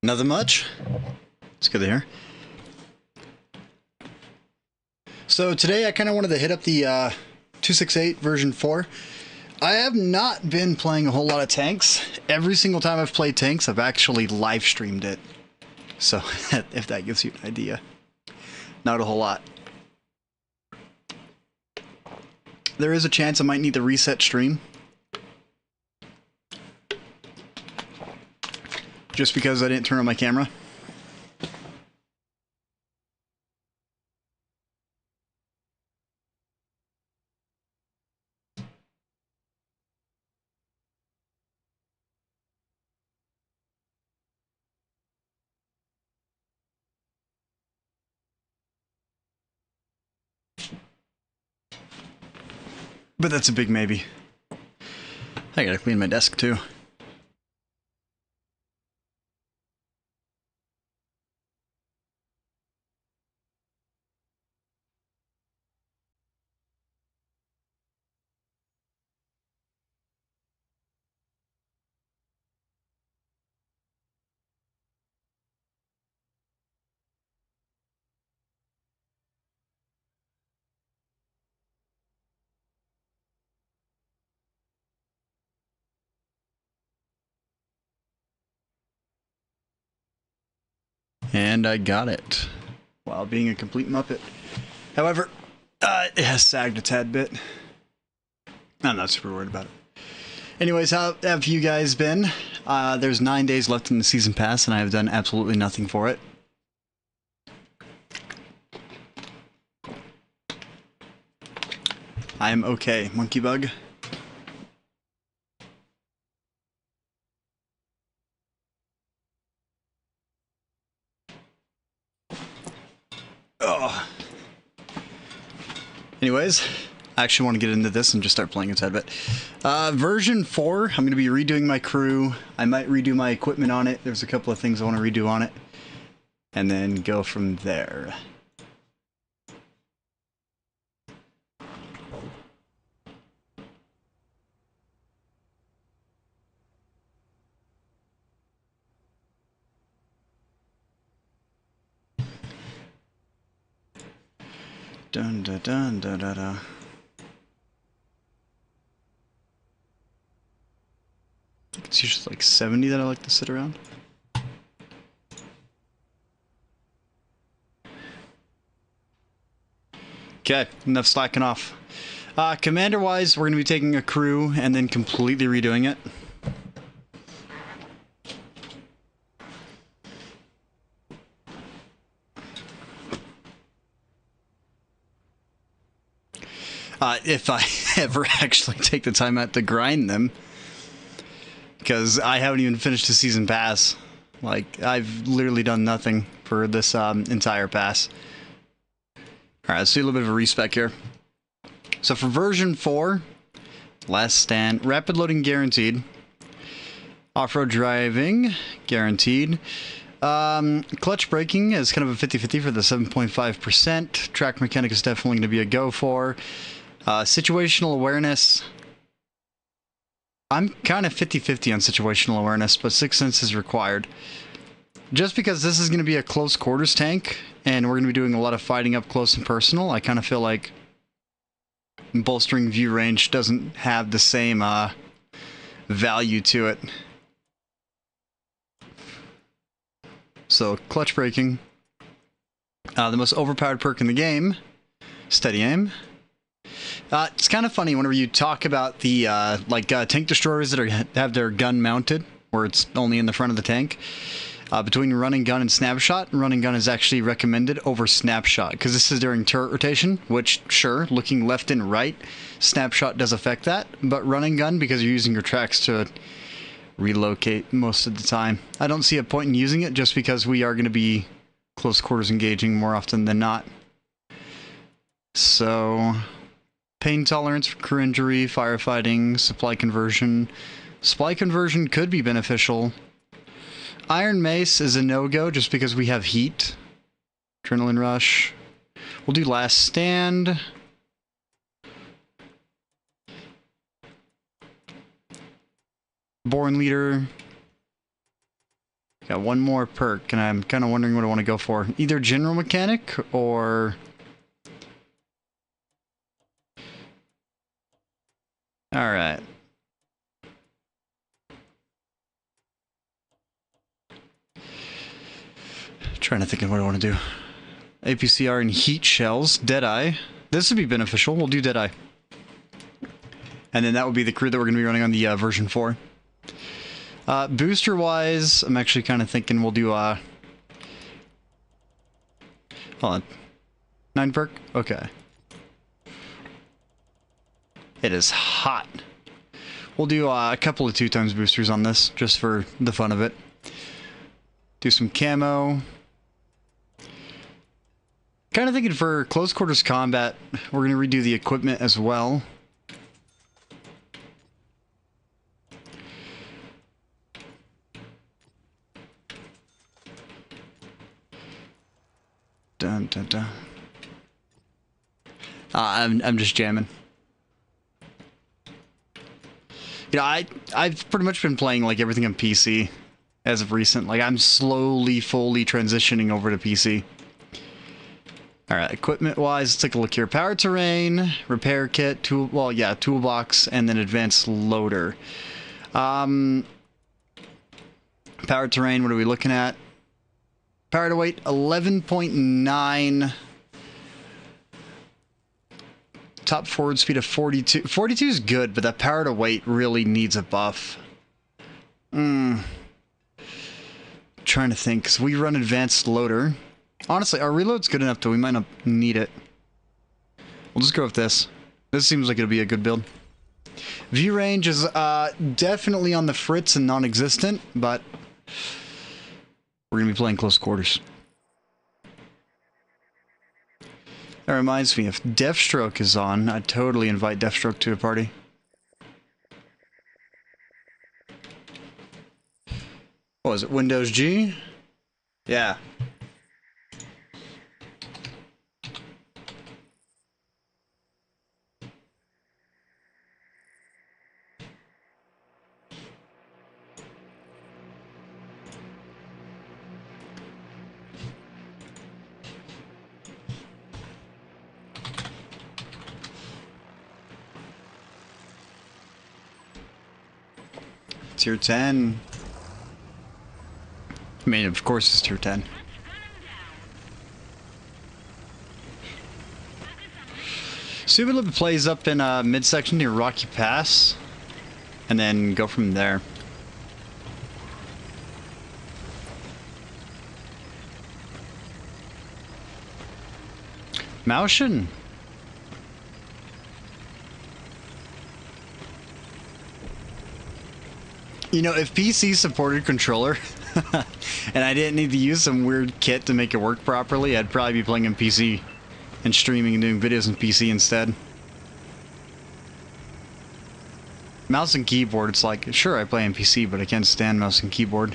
Nothing much. It's good to hear. So today I kind of wanted to hit up the 268 version 4. I have not been playing a whole lot of tanks. Every single time I've played tanks, I've actually live streamed it. So if that gives you an idea. Not a whole lot. There is a chance I might need to reset stream. Just because I didn't turn on my camera. But that's a big maybe. I gotta clean my desk too. And I got it, while being a complete muppet. However, it has sagged a tad bit. I'm not super worried about it. Anyways, how have you guys been? There's 9 days left in the season pass, and I have done absolutely nothing for it. I am okay, Monkey Bug. Oh. Anyways, I actually want to get into this and just start playing a tad bit. Version 4, I'm going to be redoing my crew. I might redo my equipment on it. There's a couple of things I want to redo on it. And then go from there. Dun dun dun dun dun dun. I think it's usually like 70 that I like to sit around. Okay, enough slacking off. Commander-wise, we're going to be taking a crew and then completely redoing it. If I ever actually take the time out to grind them. Because I haven't even finished the season pass. Like, I've literally done nothing for this entire pass. Alright, let's do a little bit of a respec here. So for version 4, last stand, rapid loading guaranteed. Off-road driving, guaranteed. Clutch braking is kind of a 50-50 for the 7.5%. Track mechanic is definitely going to be a go for. Situational awareness. I'm kind of 50-50 on situational awareness, but 6th Sense is required. Just because this is going to be a close quarters tank, and we're going to be doing a lot of fighting up close and personal, I kind of feel like bolstering view range doesn't have the same value to it. So, clutch braking. The most overpowered perk in the game, steady aim. It's kind of funny whenever you talk about the tank destroyers that have their gun mounted, where it's only in the front of the tank. Between running gun and snapshot, running gun is actually recommended over snapshot, because this is during turret rotation, which, sure, looking left and right, snapshot does affect that, but running gun, because you're using your tracks to relocate most of the time. I don't see a point in using it, just because we are going to be close quarters engaging more often than not. So, pain tolerance for crew injury, firefighting, supply conversion. Supply conversion could be beneficial. Iron Mace is a no-go just because we have heat. Adrenaline Rush. We'll do Last Stand. Born Leader. Got one more perk, and I'm kind of wondering what I want to go for. Either General Mechanic or... Alright. Trying to think of what I want to do. APCR and Heat Shells. Deadeye. This would be beneficial. We'll do Deadeye. And then that would be the crew that we're going to be running on the version 4. Booster-wise, I'm actually kind of thinking we'll do... Hold on. 9 perk? Okay. It is hot. We'll do a couple of 2x boosters on this, just for the fun of it. Do some camo. Kind of thinking for close quarters combat, we're going to redo the equipment as well. Dun, dun, dun. I'm just jamming. You know, I've pretty much been playing like everything on PC as of recent. Like I'm slowly, fully transitioning over to PC. All right, equipment-wise, let's take a look here. Power terrain, repair kit, toolbox, and then advanced loader. Power terrain, what are we looking at? Power to weight, 11.9. Top forward speed of 42. 42 is good, but that power to weight really needs a buff. Trying to think, because we run advanced loader. Honestly, our reload's good enough that we might not need it. We'll just go with this. This seems like it'll be a good build. View range is definitely on the fritz and non-existent, but we're going to be playing close quarters. That reminds me, if Deathstroke is on, I'd totally invite Deathstroke to a party. What was it, Windows G? Yeah. Tier 10. I mean, of course it's tier 10. Subalib plays up in midsection near Rocky Pass, and then go from there. Maushin. You know, if PC supported controller, and I didn't need to use some weird kit to make it work properly, I'd probably be playing on PC and streaming and doing videos on PC instead. Mouse and keyboard, it's like, sure, I play on PC, but I can't stand mouse and keyboard.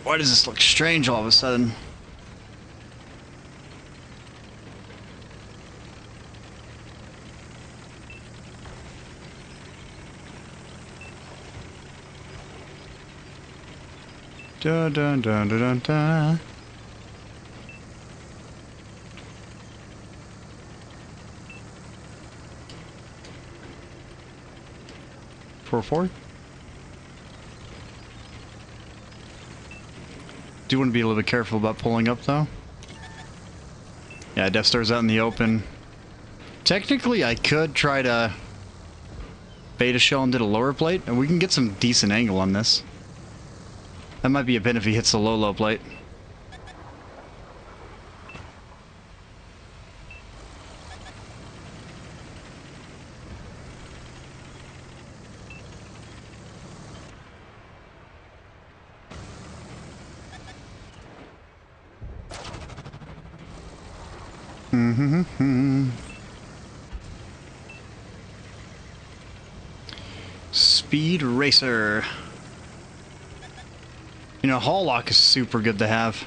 Why does this look strange all of a sudden? Dun dun dun dun dun dun. Four. Do want to be a little bit careful about pulling up though. Yeah, Death Star's out in the open. Technically, I could try to beta shell into the lower plate, and we can get some decent angle on this. That might be a bit if he hits the low plate. Speed Racer. You know, Hull Lock is super good to have.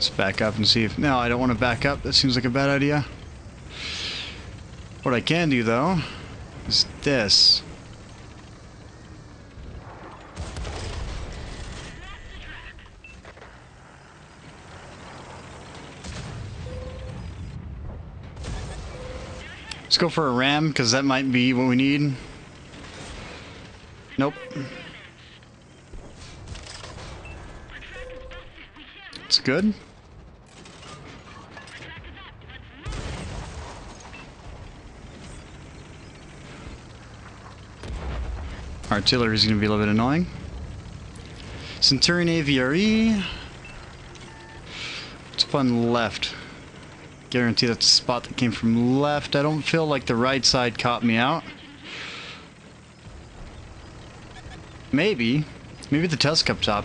Let's back up and see if... No, I don't want to back up. That seems like a bad idea. What I can do, though, is this. Let's go for a ram, because that might be what we need. Nope. It's good. Artillery is going to be a little bit annoying. Centurion AVRE. What's fun left? Guarantee that's the spot that came from left. I don't feel like the right side caught me out. Maybe. Maybe the Tusk up top.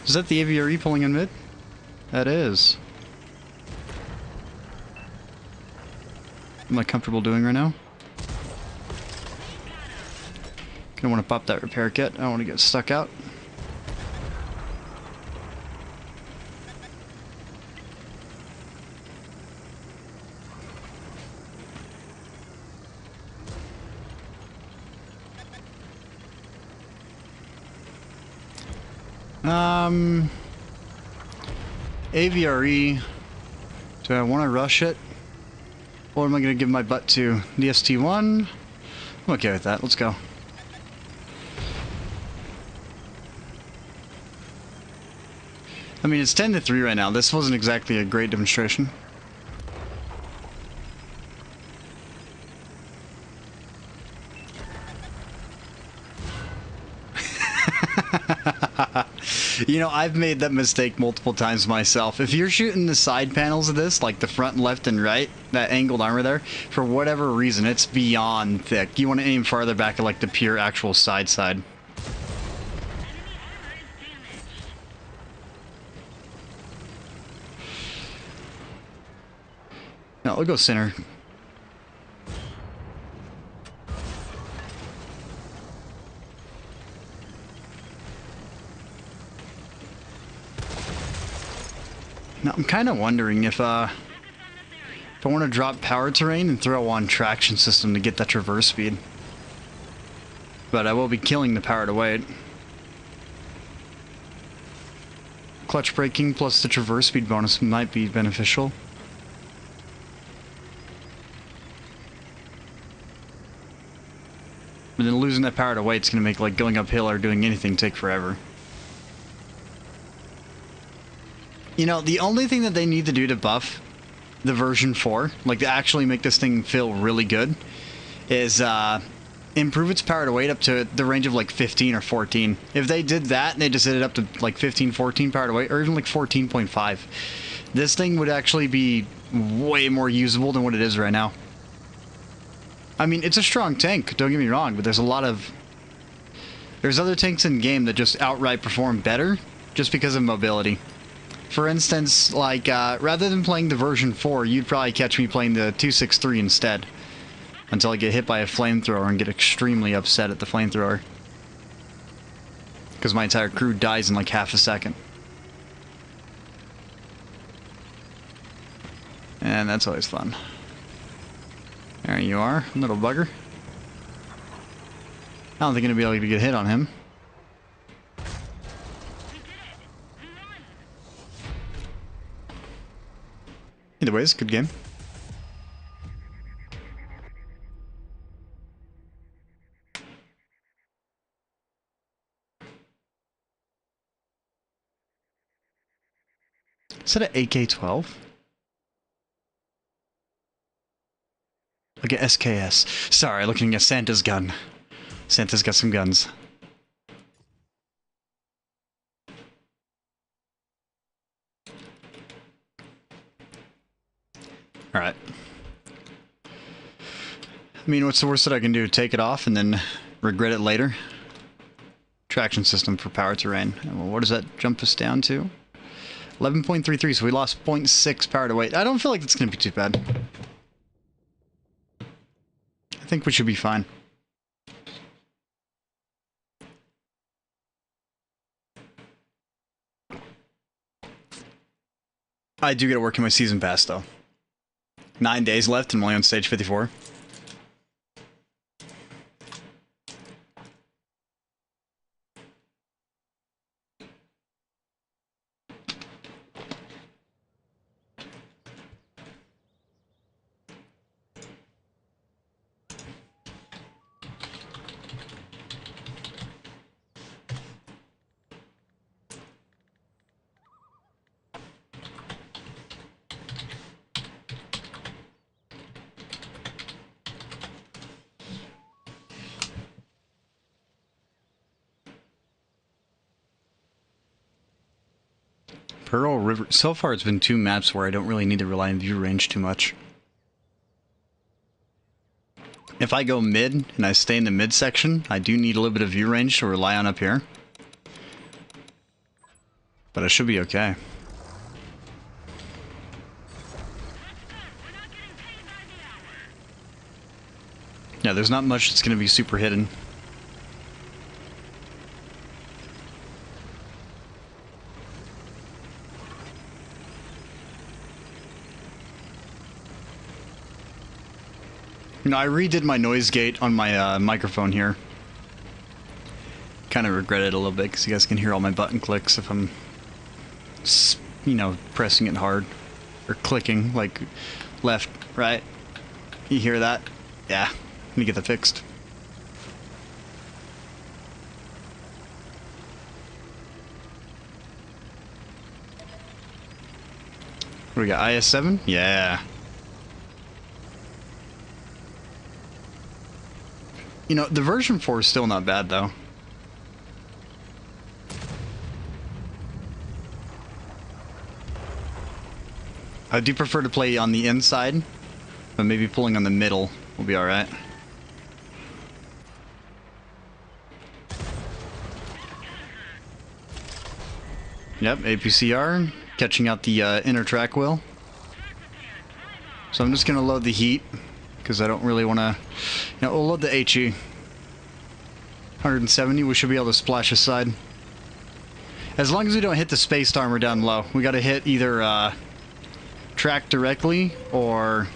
Is that the AVRE pulling in mid? That is. What am I comfortable doing right now? Gonna want to pop that repair kit. I don't want to get stuck out. AVRE. Do I want to rush it? Or am I going to give my butt to DST-1? I'm okay with that. Let's go. I mean, it's 10-3 right now. This wasn't exactly a great demonstration. You know, I've made that mistake multiple times myself. If you're shooting the side panels of this, like the front, left, and right, that angled armor there, for whatever reason, it's beyond thick. You want to aim farther back at like the pure actual side. No, we'll go center. Now, I'm kind of wondering if I want to drop power terrain and throw on traction system to get that traverse speed. But I will be killing the power to weight. Clutch braking plus the traverse speed bonus might be beneficial. But then losing that power to weight is going to make like going uphill or doing anything take forever. You know, the only thing that they need to do to buff the version 4, like to actually make this thing feel really good, is improve its power to weight up to the range of like 15 or 14. If they did that and they just did it up to like 15, 14 power to weight, or even like 14.5, this thing would actually be way more usable than what it is right now. I mean, it's a strong tank, don't get me wrong, but there's other tanks in game that just outright perform better just because of mobility. For instance, like, rather than playing the version 4, you'd probably catch me playing the 263 instead. Until I get hit by a flamethrower and get extremely upset at the flamethrower. Because my entire crew dies in like half a second. And that's always fun. There you are, little bugger. I don't think I'm going to be able to get hit on him. Either way, it's a good game. Is that an AK-12? Look at SKS. Sorry, looking at Santa's gun. Santa's got some guns. Alright. I mean, what's the worst that I can do? Take it off and then regret it later? Traction system for power terrain. Well, what does that jump us down to? 11.33, so we lost 0.6 power to weight. I don't feel like it's going to be too bad. I think we should be fine. I do get to work in my season pass, though. 9 days left and I'm only on stage 54. Pearl River. So far, it's been 2 maps where I don't really need to rely on view range too much. If I go mid and I stay in the mid section, I do need a little bit of view range to rely on up here. But I should be okay. Yeah, there's not much that's going to be super hidden. You know, I redid my noise gate on my microphone here. Kind of regret it a little bit because you guys can hear all my button clicks if I'm, you know, pressing it hard or clicking like left, right. You hear that? Yeah, let me get that fixed. What do we got? IS-7? Yeah. You know, the version 4 is still not bad, though. I do prefer to play on the inside, but maybe pulling on the middle will be alright. Yep, APCR, catching out the inner track wheel. So I'm just going to load the heat, because I don't really want to... You know, we'll load the HE. 170, we should be able to splash aside. As long as we don't hit the spaced armor down low. We got to hit either track directly or...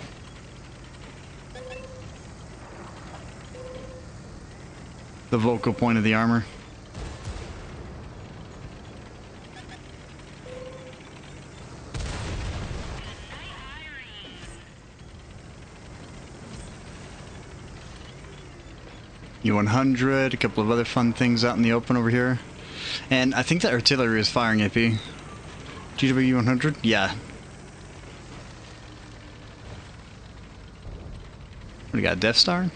the vocal point of the armor. U-100, a couple of other fun things out in the open over here. And I think that artillery is firing AP. GW-100? Yeah. What do we got, Death Star?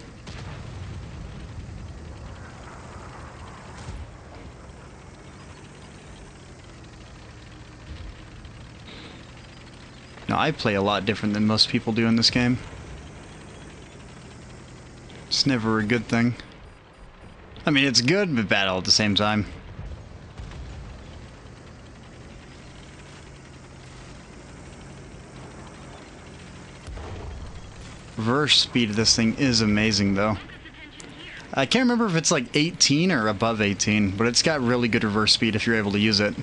Now, I play a lot different than most people do in this game. It's never a good thing. I mean, it's good, but bad all at the same time. Reverse speed of this thing is amazing, though. I can't remember if it's like 18 or above 18, but it's got really good reverse speed if you're able to use it.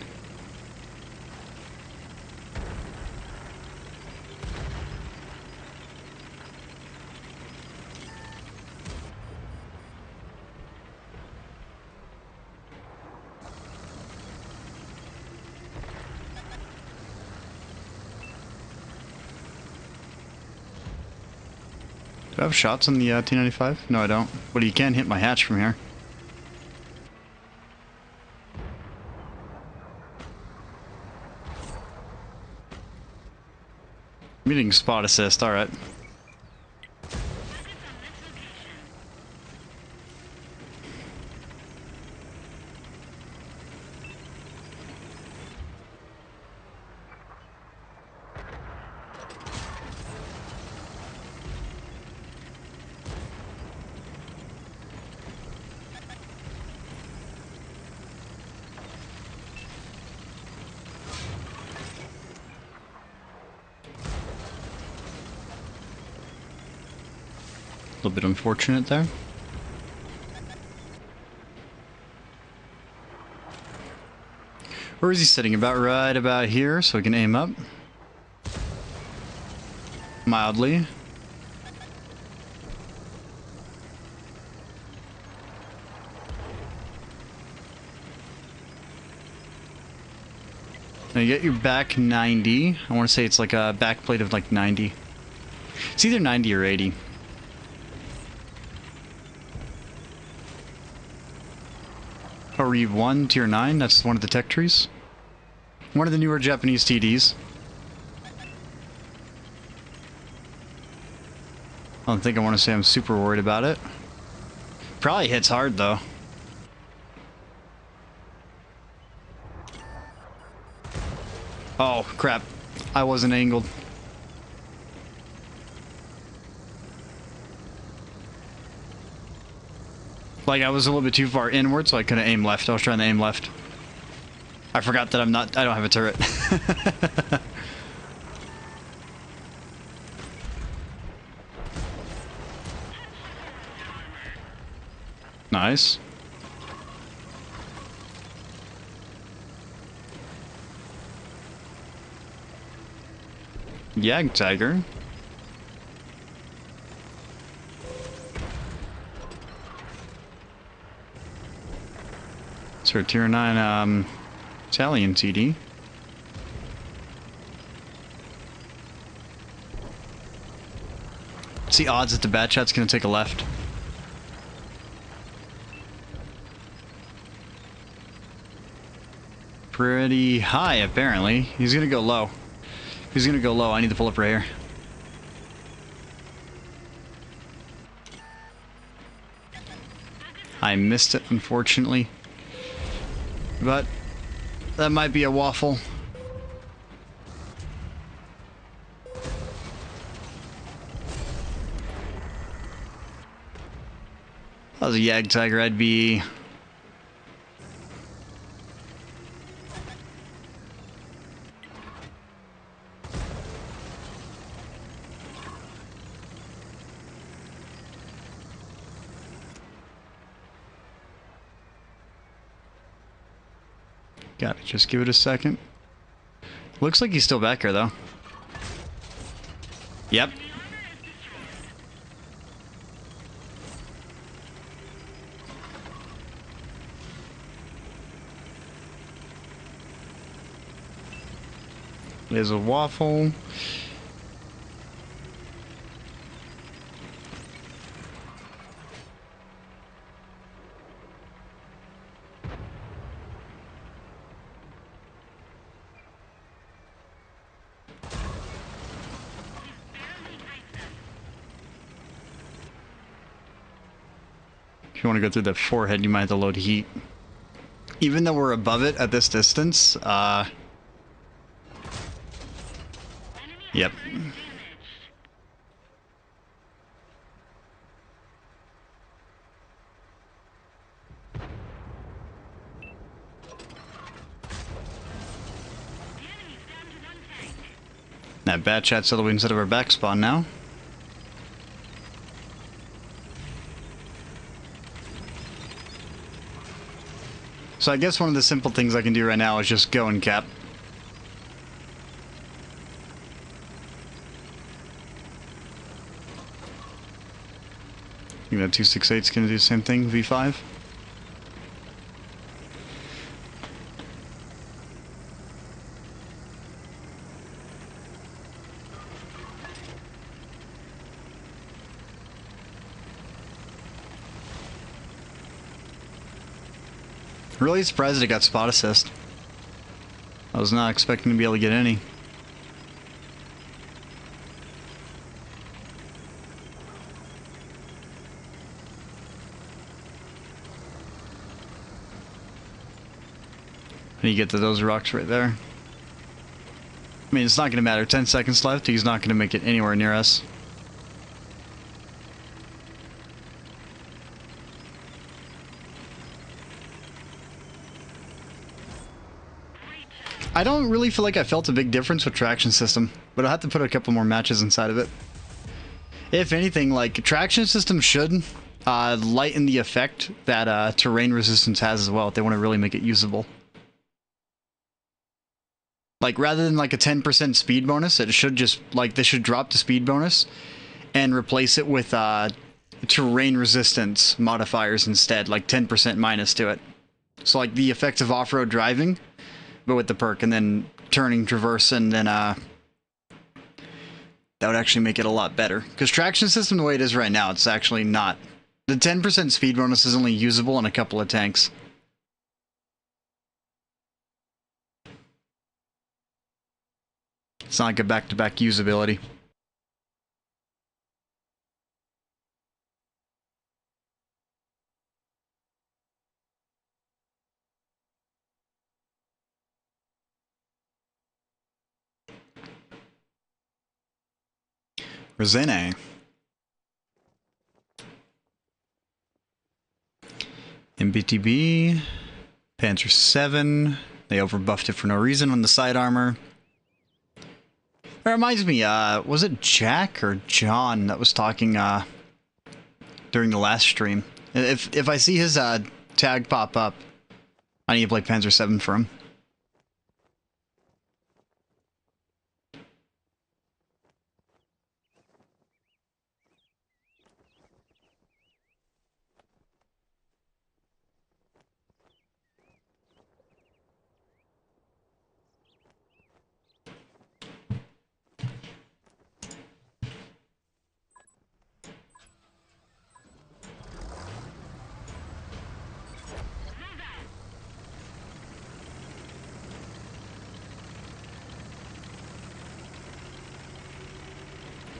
Do I have shots on the T-95? No, I don't. But you can hit my hatch from here. I'm getting spot assist, alright. A little bit unfortunate there. Where is he sitting? About right about here, so we can aim up. mildly. Now you get your back 90. I want to say it's like a back plate of like 90. It's either 90 or 80. Oh, Reeve 1, tier 9. That's one of the tech trees. One of the newer Japanese TDs. I don't think I want to say I'm super worried about it. Probably hits hard though. Oh, crap. I wasn't angled. Like, I was a little bit too far inward, so I couldn't aim left. I was trying to aim left. I forgot that I don't have a turret. Nice. Jagdtiger. So tier 9 Italian TD. What's the odds that the bad shot's gonna take a left? Pretty high, apparently. He's gonna go low. He's gonna go low. I need to pull up right here. I missed it, unfortunately. But that might be a waffle. If I was a Jagdtiger, I'd be... Got it. Just give it a second. Looks like he's still back here, though. Yep. There's a waffle. If you want to go through the forehead, you might have to load heat. Even though we're above it at this distance, yep. That bad chat's all the way instead of our back spawn now. So I guess one of the simple things I can do right now is just go and cap. I think that 268's gonna do the same thing, V5. Really surprised it got spot assist. I was not expecting to be able to get any. And you get to those rocks right there. I mean, it's not going to matter. 10 seconds left. He's not going to make it anywhere near us. I don't really feel like I felt a big difference with traction system, but I'll have to put a couple more matches inside of it. If anything, like, traction system should lighten the effect that terrain resistance has as well if they want to really make it usable. Like, rather than like a 10% speed bonus, it should just, like, they should drop the speed bonus and replace it with terrain resistance modifiers instead, like 10% minus to it. So like the effect of off-road driving, but with the perk, and then turning, traverse, and then that would actually make it a lot better. Because traction system, the way it is right now, it's actually not. The 10% speed bonus is only usable in a couple of tanks. It's not like a back-to-back usability. Rosene. MBTB. Panzer 7. They overbuffed it for no reason on the side armor. That reminds me, was it Jack or John that was talking during the last stream? If I see his tag pop up, I need to play Panzer 7 for him.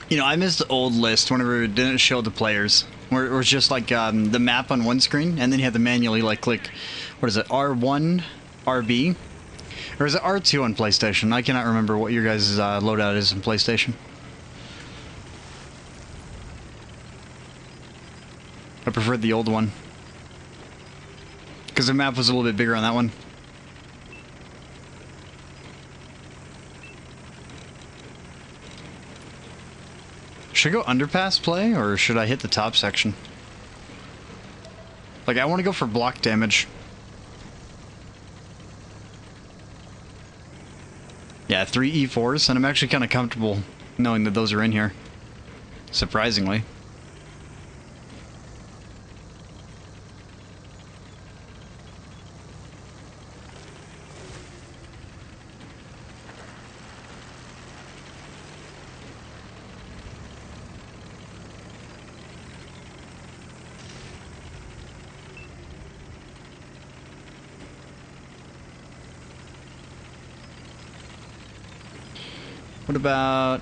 You know, I missed the old list whenever it didn't show the players. Where it was just like the map on one screen, and then you had to manually like click, what is it, R1, RB? Or is it R2 on PlayStation? I cannot remember what your guys' loadout is in PlayStation. I preferred the old one. Because the map was a little bit bigger on that one. Should I go underpass play, or should I hit the top section? Like, I want to go for block damage. Yeah, 3 E4s, and I'm actually kind of comfortable knowing that those are in here. Surprisingly. What about...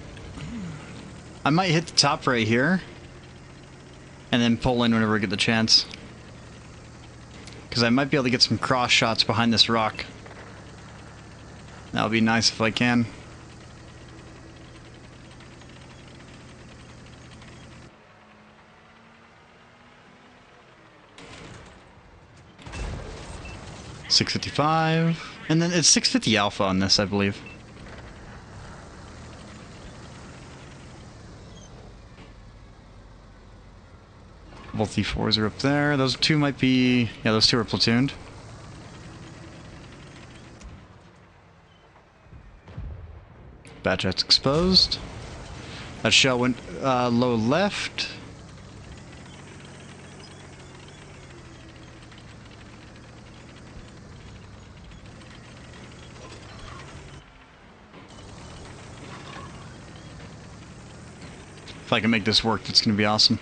I might hit the top right here, and then pull in whenever I get the chance. Because I might be able to get some cross shots behind this rock. That would be nice if I can. .655, and then it's 650 alpha on this, I believe. Both E4s are up there. Those two might be... yeah, those two are platooned. Batjet's exposed. That shell went low left. If I can make this work, that's going to be awesome.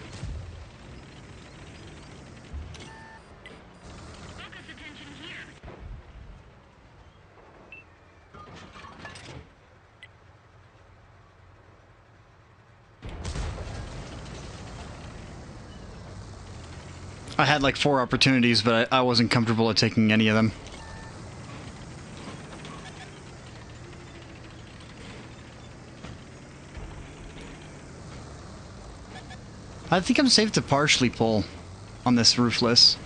I had like 4 opportunities, but I wasn't comfortable at taking any of them. I think I'm safe to partially pull on this roofless.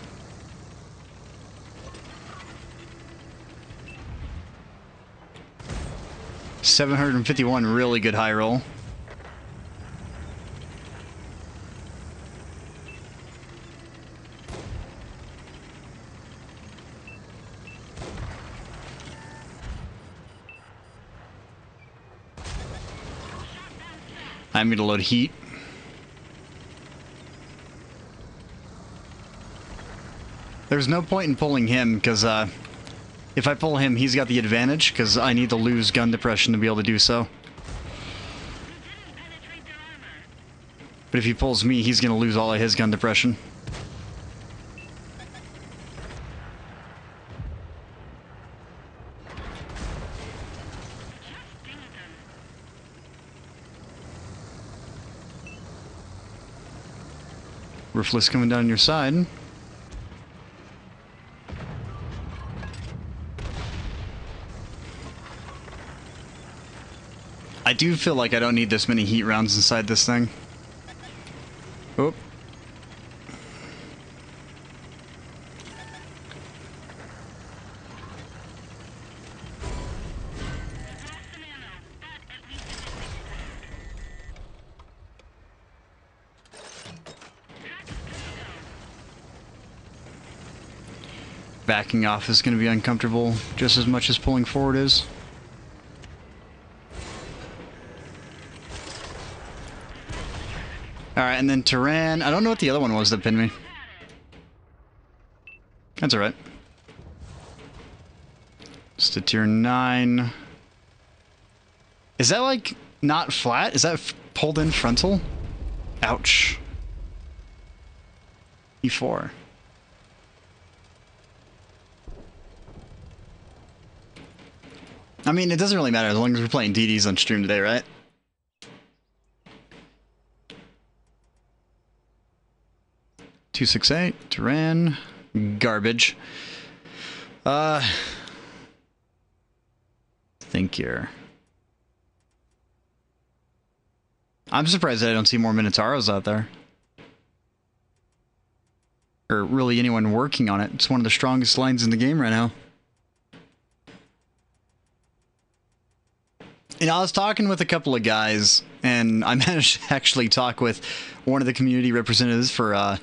$751, really good high roll. I'm gonna load heat. There's no point in pulling him, because if I pull him, he's got the advantage, because I need to lose gun depression to be able to do so. But if he pulls me, he's gonna lose all of his gun depression. Roofless coming down your side. I do feel like I don't need this many heat rounds inside this thing. Oop. Backing off is going to be uncomfortable just as much as pulling forward is. Alright, and then Turan. I don't know what the other one was that pinned me. That's alright. Just a tier 9. Is that like not flat? Is that pulled in frontal? Ouch. E4. I mean, it doesn't really matter as long as we're playing DDs on stream today, right? .268, Turan, garbage. Think here. I'm surprised that I don't see more Minotauros out there. Or really anyone working on it. It's one of the strongest lines in the game right now. You know, I was talking with a couple of guys, and I managed to actually talk with one of the community representatives for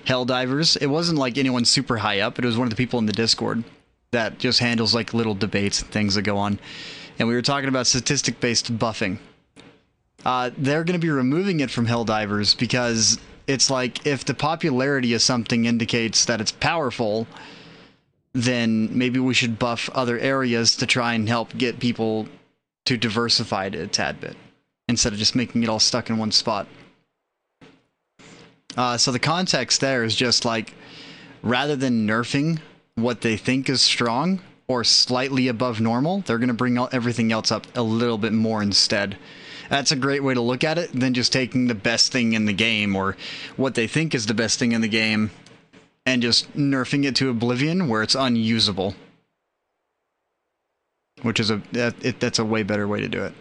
Helldivers. It wasn't like anyone super high up, but it was one of the people in the Discord that just handles like little debates and things that go on. And we were talking about statistic-based buffing. They're going to be removing it from Helldivers because it's like if the popularity of something indicates that it's powerful, then maybe we should buff other areas to try and help get people to diversify it a tad bit instead of just making it all stuck in one spot. So the context there is just like, rather than nerfing what they think is strong or slightly above normal, they're going to bring everything else up a little bit more instead. That's a great way to look at it than just taking the best thing in the game or what they think is the best thing in the game and just nerfing it to oblivion where it's unusable. Which is that's a way better way to do it.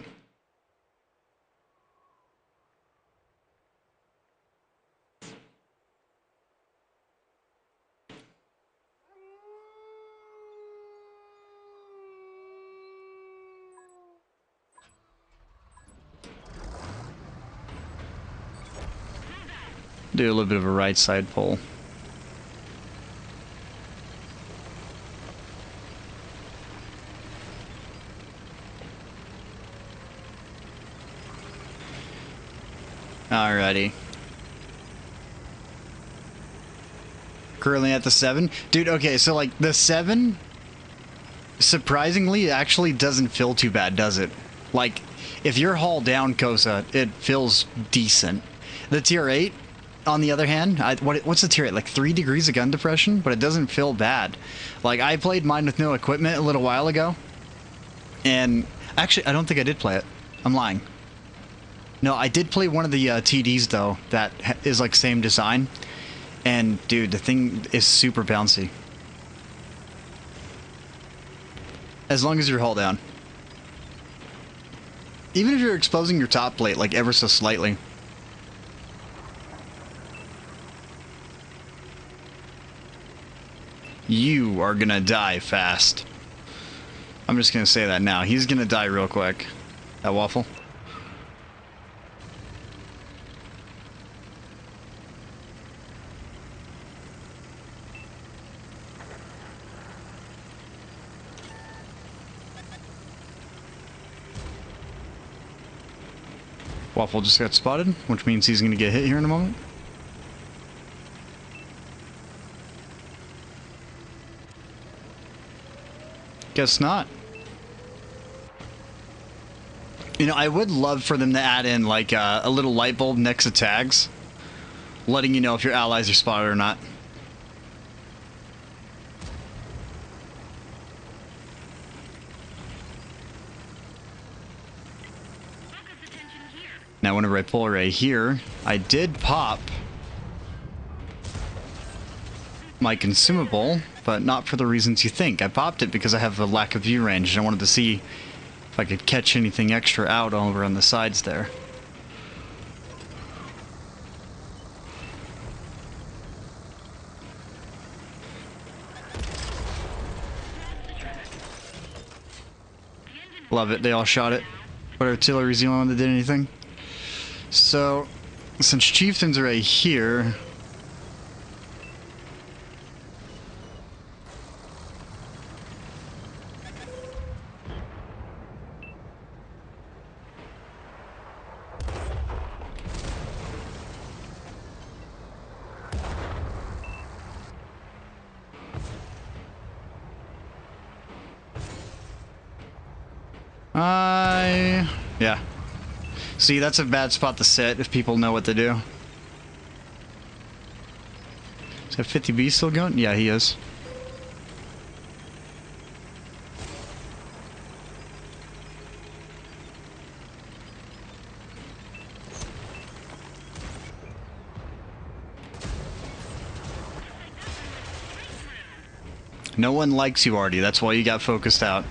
Do a little bit of a right side pull. Alrighty. Currently at the 7. Dude, okay, so like the 7, surprisingly, actually doesn't feel too bad, does it? Like, if you're haul down Kosa, it feels decent. The tier 8, on the other hand, what's the tier 8? Like 3 degrees of gun depression? But it doesn't feel bad. Like, I played mine with no equipment a little while ago. And, actually, I don't think I did play it. I'm lying. No, I did play one of the TDs, though, that is, like, same design. And, dude, the thing is super bouncy. As long as you're hull down. Even if you're exposing your top plate, like, ever so slightly. You are gonna die fast. I'm just gonna say that now. He's gonna die real quick. That waffle. Waffle just got spotted, which means he's going to get hit here in a moment. Guess not. You know, I would love for them to add in, like, a little light bulb next to tags, letting you know if your allies are spotted or not. Now, whenever I pull array here, I did pop my consumable, but not for the reasons you think. I popped it because I have a lack of view range, and I wanted to see if I could catch anything extra out over on the sides there. Love it, they all shot it. But artillery's the only one that did anything. So, since chieftains are right here, yeah. See, that's a bad spot to sit if people know what to do. Is that 50B still going? Yeah, he is. No one likes you, Artie. That's why you got focused out.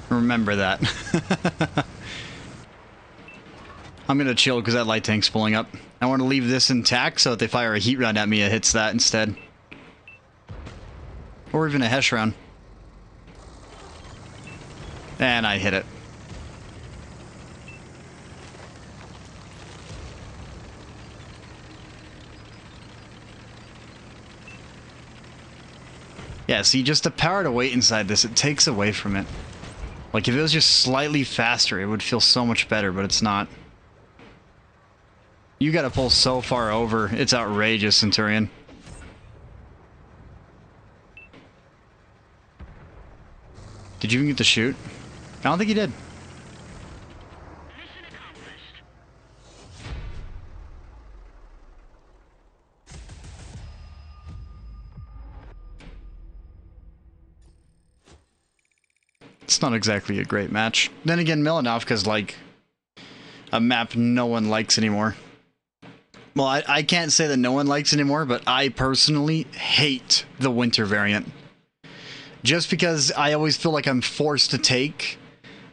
Remember that. I'm gonna chill because that light tank's pulling up. I want to leave this intact so if they fire a heat round at me, it hits that instead. Or even a Hesh round. And I hit it. Yeah, see, just the power to wait inside this, it takes away from it. Like, if it was just slightly faster, it would feel so much better, but it's not. You gotta pull so far over. It's outrageous, Centurion. Did you even get to shoot? I don't think you did. It's not exactly a great match. Then again, Malinovka's like a map no one likes anymore. Well, I can't say that no one likes anymore, but I personally hate the winter variant. Just because I always feel like I'm forced to take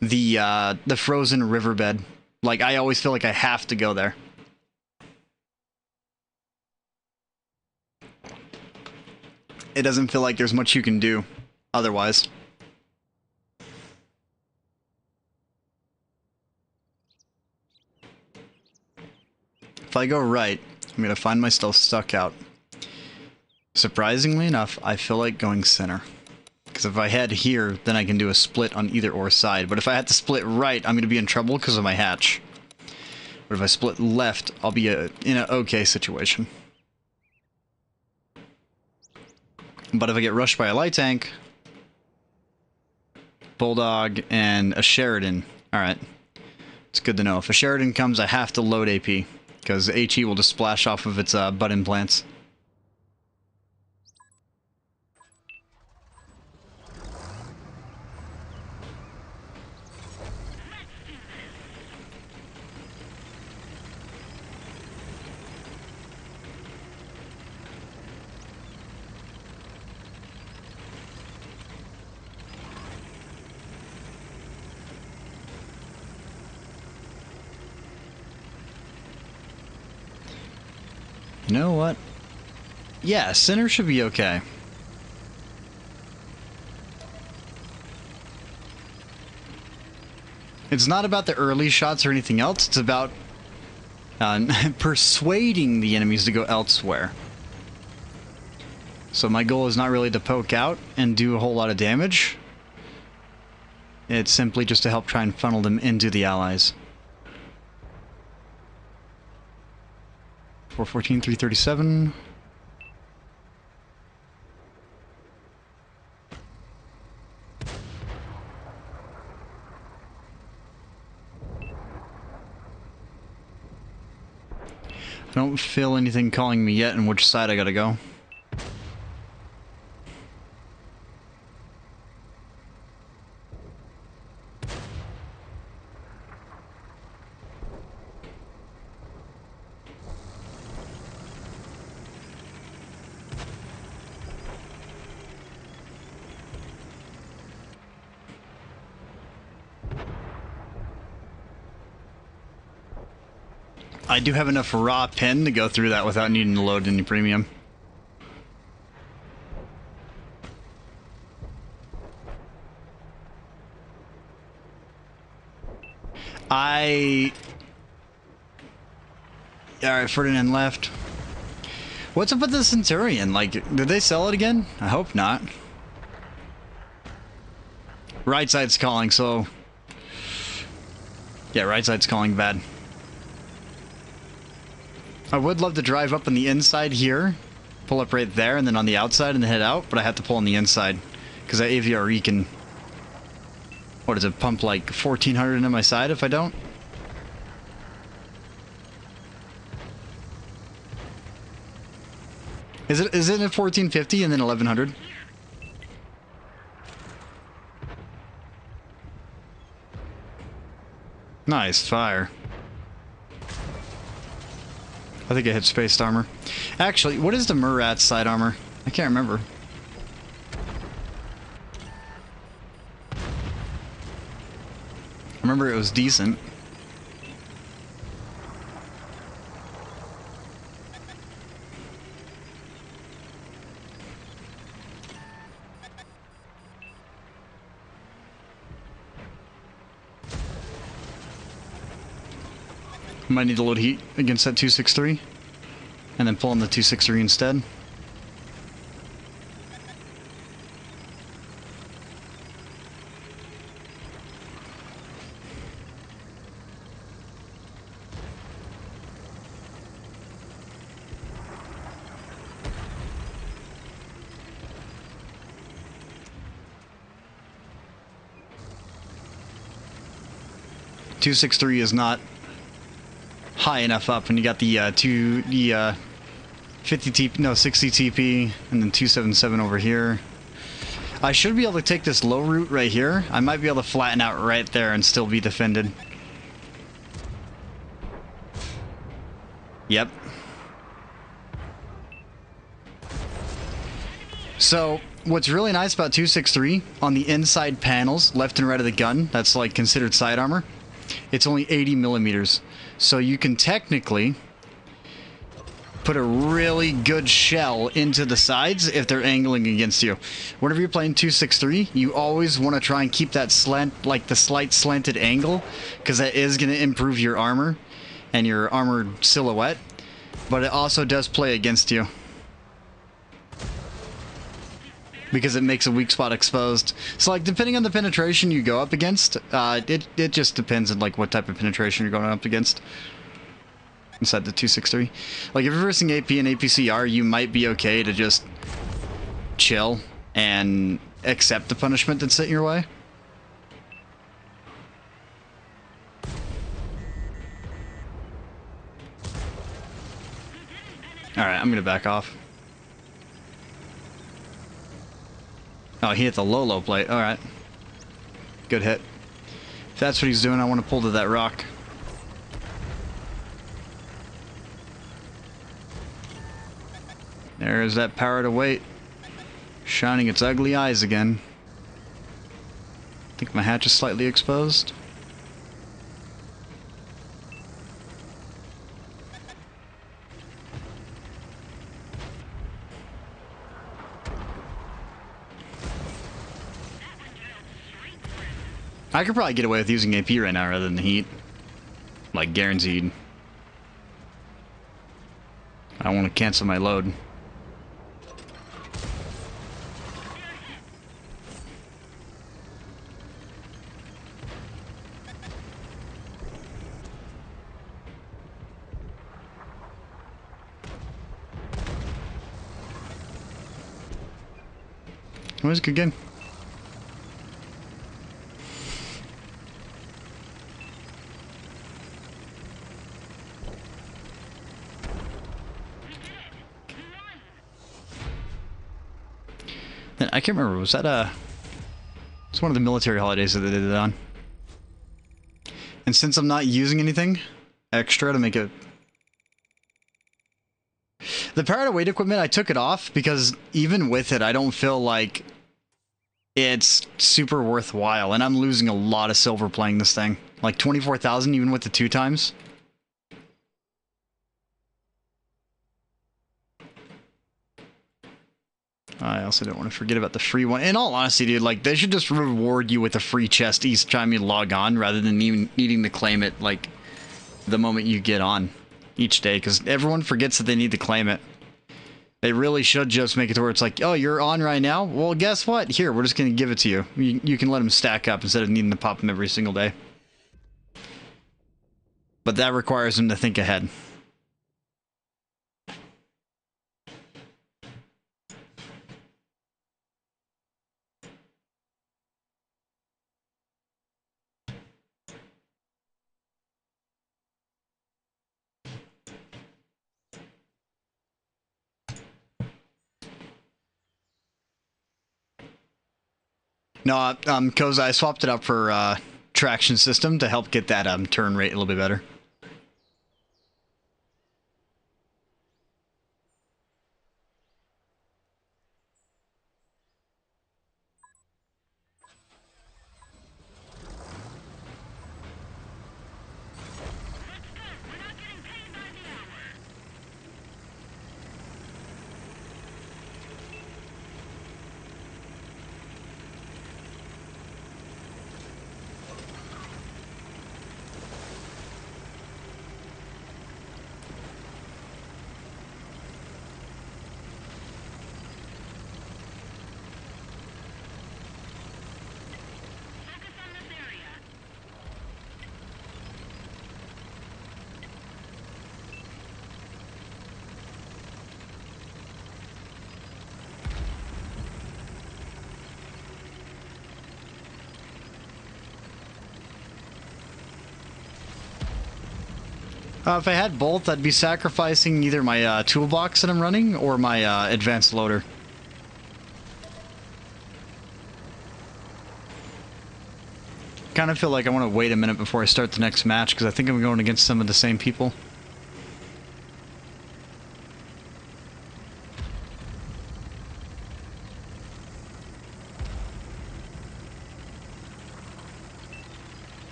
the frozen riverbed. Like, I always feel like I have to go there. It doesn't feel like there's much you can do otherwise. If I go right, I'm going to find myself stuck out. Surprisingly enough, I feel like going center. Because if I head here, then I can do a split on either or side. But if I had to split right, I'm going to be in trouble because of my hatch. But if I split left, I'll be in an okay situation. But if I get rushed by a light tank, Bulldog, and a Sheridan, alright. It's good to know. If a Sheridan comes, I have to load AP. Because HE will just splash off of its butt implants. You know what? Yeah, center should be okay. It's not about the early shots or anything else. It's about persuading the enemies to go elsewhere. So my goal is not really to poke out and do a whole lot of damage. It's simply just to help try and funnel them into the allies. 414, 337. I don't feel anything calling me yet on which side I gotta go. I do have enough raw pen to go through that without needing to load any premium. Alright, Ferdinand left. What's up with the Centurion? Like, did they sell it again? I hope not. Right side's calling, so... Yeah, right side's calling bad. I would love to drive up on the inside here, pull up right there, and then on the outside and then head out, but I have to pull on the inside, because that AVRE can, what does it, pump like 1,400 into my side if I don't? Is it at 1,450 and then 1,100? Nice, fire. I think I hit spaced armor. Actually, what is the Murat's side armor? I can't remember. I remember it was decent. Might need to load heat against that 263 and then pull on the 263 instead. .263 is not high enough up, and you got the 50 TP, no 60 TP, and then 277 over here. I should be able to take this low route right here. I might be able to flatten out right there and still be defended. Yep. So what's really nice about 263 on the inside panels, left and right of the gun, that's like considered side armor. It's only 80 millimeters. So you can technically put a really good shell into the sides if they're angling against you. Whenever you're playing 263, you always want to try and keep that slant, like the slight slanted angle, because that is going to improve your armor and your armored silhouette, but it also does play against you, because it makes a weak spot exposed. So like depending on the penetration you go up against, it just depends on like what type of penetration you're going up against inside the 263. Like if you're versing AP and APCR, you might be okay to just chill and accept the punishment that's set your way. Alright, I'm gonna back off. Oh, he hit the low plate. Alright. Good hit. If that's what he's doing, I want to pull to that rock. There's that power to weight, shining its ugly eyes again. I think my hatch is slightly exposed. I could probably get away with using AP right now rather than the heat. Like, guaranteed. I want to cancel my load. It was a good game. I can't remember, was that it's one of the military holidays that they did it on. And since I'm not using anything extra to make it... The power to weight equipment, I took it off because even with it, I don't feel like it's super worthwhile. And I'm losing a lot of silver playing this thing. Like 24,000 even with the 2 times. I also don't want to forget about the free one. In all honesty, dude, like, they should just reward you with a free chest each time you log on, rather than even needing to claim it, like, the moment you get on each day, because everyone forgets that they need to claim it. They really should just make it to where it's like, oh, you're on right now? Well, guess what? Here, we're just going to give it to you. You can let them stack up instead of needing to pop them every single day. But that requires them to think ahead. No, Koza, I swapped it up for traction system to help get that turn rate a little bit better. If I had both, I'd be sacrificing either my toolbox that I'm running or my advanced loader. Kind of feel like I want to wait a minute before I start the next match, because I think I'm going against some of the same people.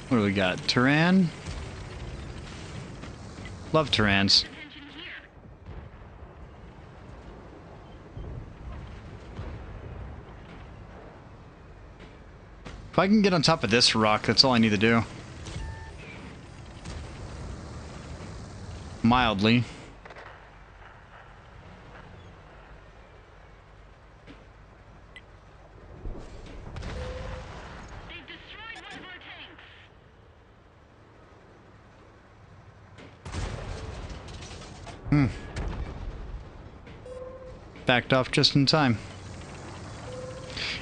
What do we got? Turan? Love Turans. If I can get on top of this rock, that's all I need to do. Mildly. Backed off just in time.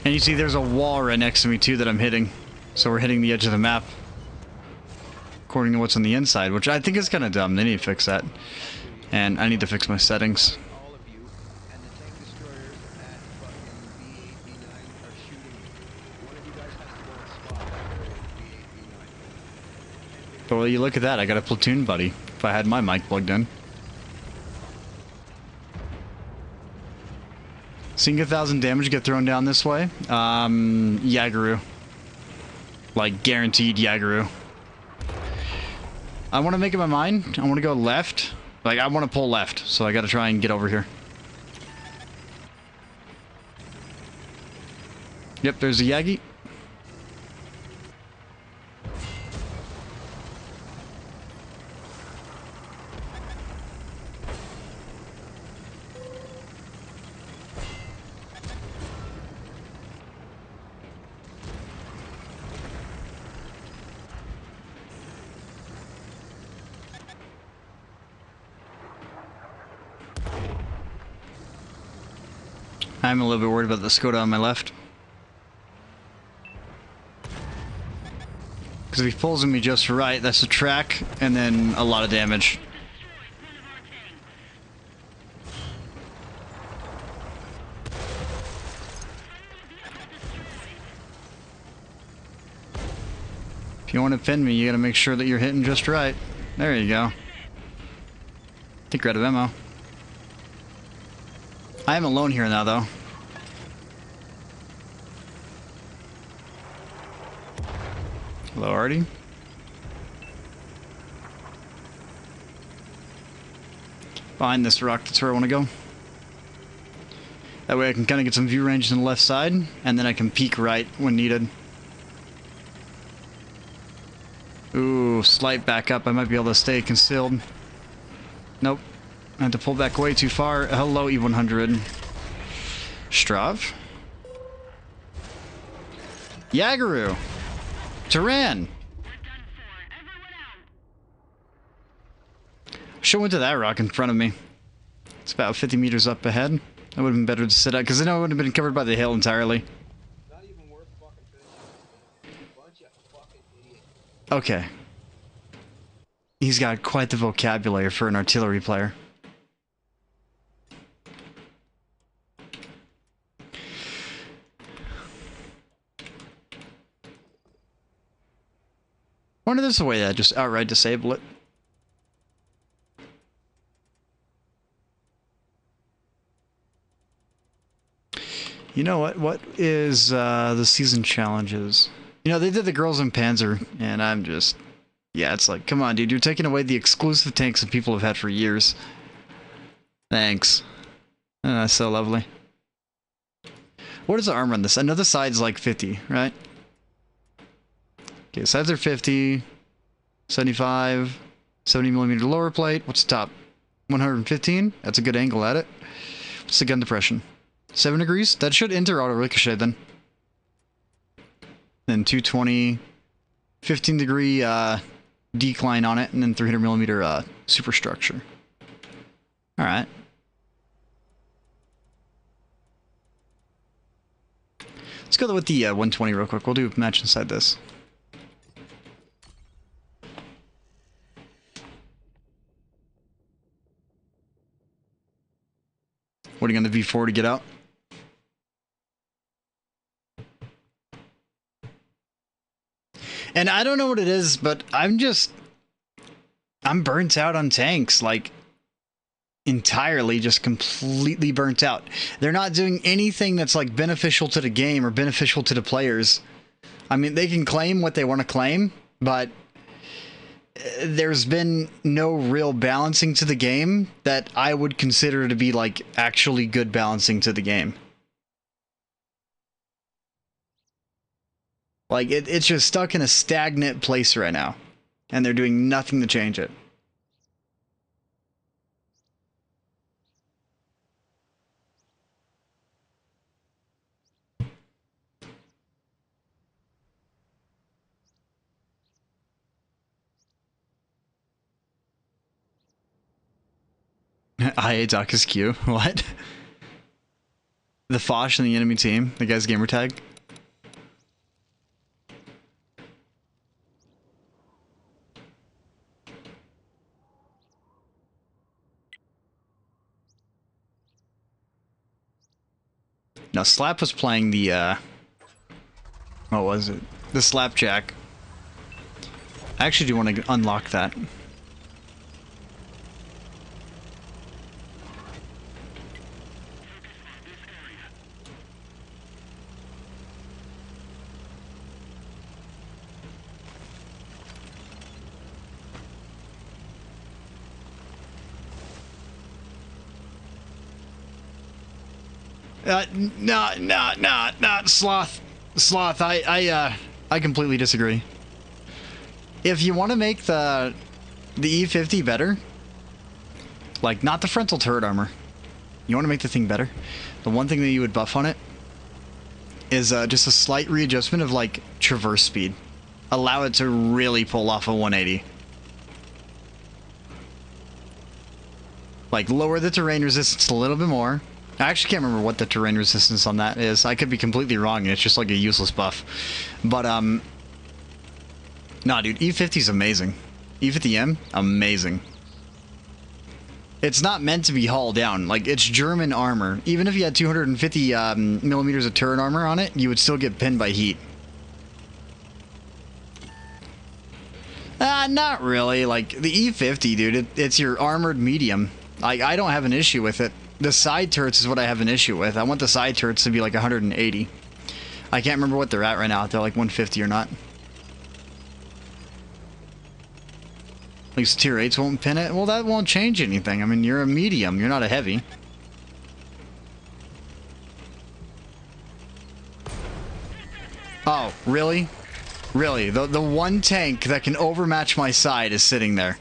And you see there's a wall right next to me too that I'm hitting. So we're hitting the edge of the map. According to what's on the inside, which I think is kind of dumb. They need to fix that. And I need to fix my settings. But well, you look at that, I got a platoon buddy. If I had my mic plugged in. Seeing 1,000 damage get thrown down this way. Yaguru. Like, guaranteed Yaguru. I want to make up my mind. I want to go left. Like, I want to pull left, so I got to try and get over here. Yep, there's a Yagi. I'm a little bit worried about the Skoda on my left. Because if he pulls me just right, that's a track, and then a lot of damage. If you want to pin me, you gotta make sure that you're hitting just right. There you go. I think we're out of ammo. I am alone here now, though. Hello, Artie. Behind this rock, that's where I want to go. That way I can kind of get some view range on the left side, and then I can peek right when needed. Ooh, slight back up. I might be able to stay concealed. Nope. I had to pull back way too far. Hello, E100. Strav. Yagaru. Turan. Should have went to that rock in front of me. It's about 50 meters up ahead. That would have been better to sit at, because then I would have been covered by the hill entirely. Not even worth fucking finishing. Bunch of fucking idiots. Okay. He's got quite the vocabulary for an artillery player. I wonder if there's a way to just outright disable it. You know what? What is the season challenges? You know, they did the Girls in Panzer, and I'm just... Yeah, it's like, come on, dude. You're taking away the exclusive tanks that people have had for years. Thanks. That's so lovely. What is the armor on this? I know the side's like 50, right? Okay, sides are 50, 75, 70mm lower plate. What's the top? 115? That's a good angle at it. What's the gun depression? 7 degrees? That should enter auto ricochet then. Then 220, 15 degree decline on it, and then 300mm superstructure. Alright. Let's go with the 120 real quick. We'll do a match inside this. Waiting on the V4 to get out. And I don't know what it is, but I'm burnt out on tanks, like entirely, just completely burnt out. They're not doing anything that's like beneficial to the game or beneficial to the players. I mean, they can claim what they want to claim, but there's been no real balancing to the game that I would consider to be like actually good balancing to the game. Like, it's just stuck in a stagnant place right now, and they're doing nothing to change it. IA Doc is Q. What? The Fosh and the enemy team, the guy's gamer tag. Now, Slap was playing the, what was it? The Slapjack. I actually do want to unlock that. No, Sloth. Sloth, I completely disagree. If you want to make the E50 better, like, not the frontal turret armor, you want to make the thing better, the one thing that you would buff on it is just a slight readjustment of, like, traverse speed. Allow it to really pull off a 180. Like, lower the terrain resistance a little bit more. I actually can't remember what the terrain resistance on that is. I could be completely wrong, and it's just like a useless buff. But, nah, dude, E50 is amazing. E50M, amazing. It's not meant to be hauled down. Like, it's German armor. Even if you had 250 millimeters of turret armor on it, you would still get pinned by heat. Not really. Like, the E50, dude, it's your armored medium. I don't have an issue with it. The side turrets is what I have an issue with. I want the side turrets to be like 180. I can't remember what they're at right now, if they're like 150 or not. At least tier 8s won't pin it. Well, that won't change anything. I mean, you're a medium. You're not a heavy. Oh, really? Really? The one tank that can overmatch my side is sitting there.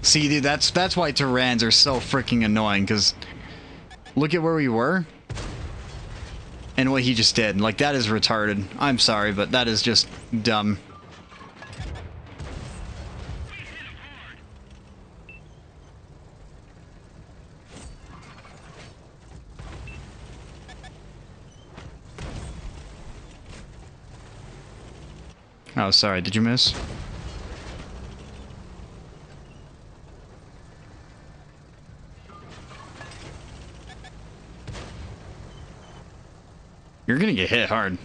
See, dude, that's why Tyrans are so freaking annoying, because look at where we were and what he just did. Like, that is retarded. I'm sorry, but that is just dumb. Oh, sorry, did you miss? You're gonna get hit hard.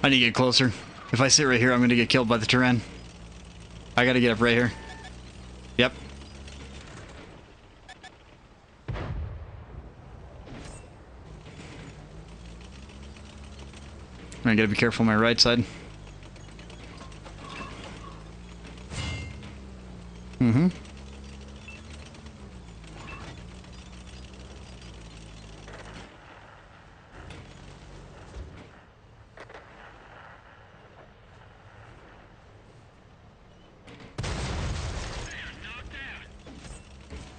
I need to get closer. If I sit right here, I'm gonna get killed by the Tyran. I gotta get up right here. Yep. I gotta be careful on my right side. Mm-hmm.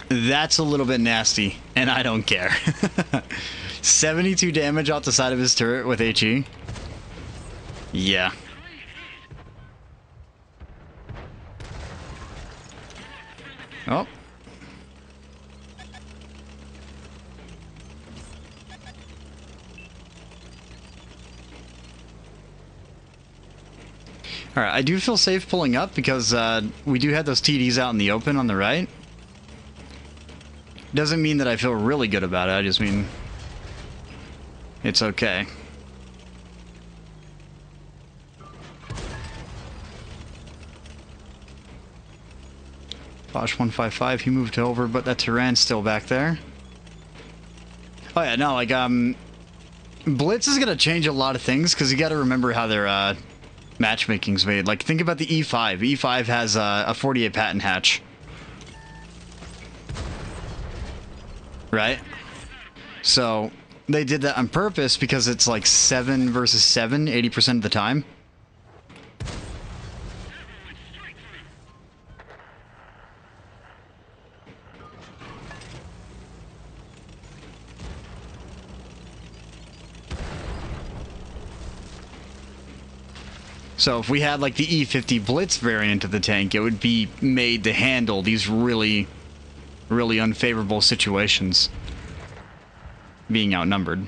That's a little bit nasty, and I don't care. 72 damage off the side of his turret with HE. Yeah. Oh. Alright, I do feel safe pulling up because we do have those TDs out in the open on the right. Doesn't mean that I feel really good about it, I just mean it's okay. Bosch 155, he moved over, but that Tyran's still back there. Oh yeah, no, like, Blitz is gonna change a lot of things, because you gotta remember how their, matchmaking's made. Like, think about the E5. E5 has a 48 patent hatch. Right? So, they did that on purpose because it's like 7 versus 7, 80% of the time. So if we had like the E50 Blitz variant of the tank, it would be made to handle these really unfavorable situations. Being outnumbered.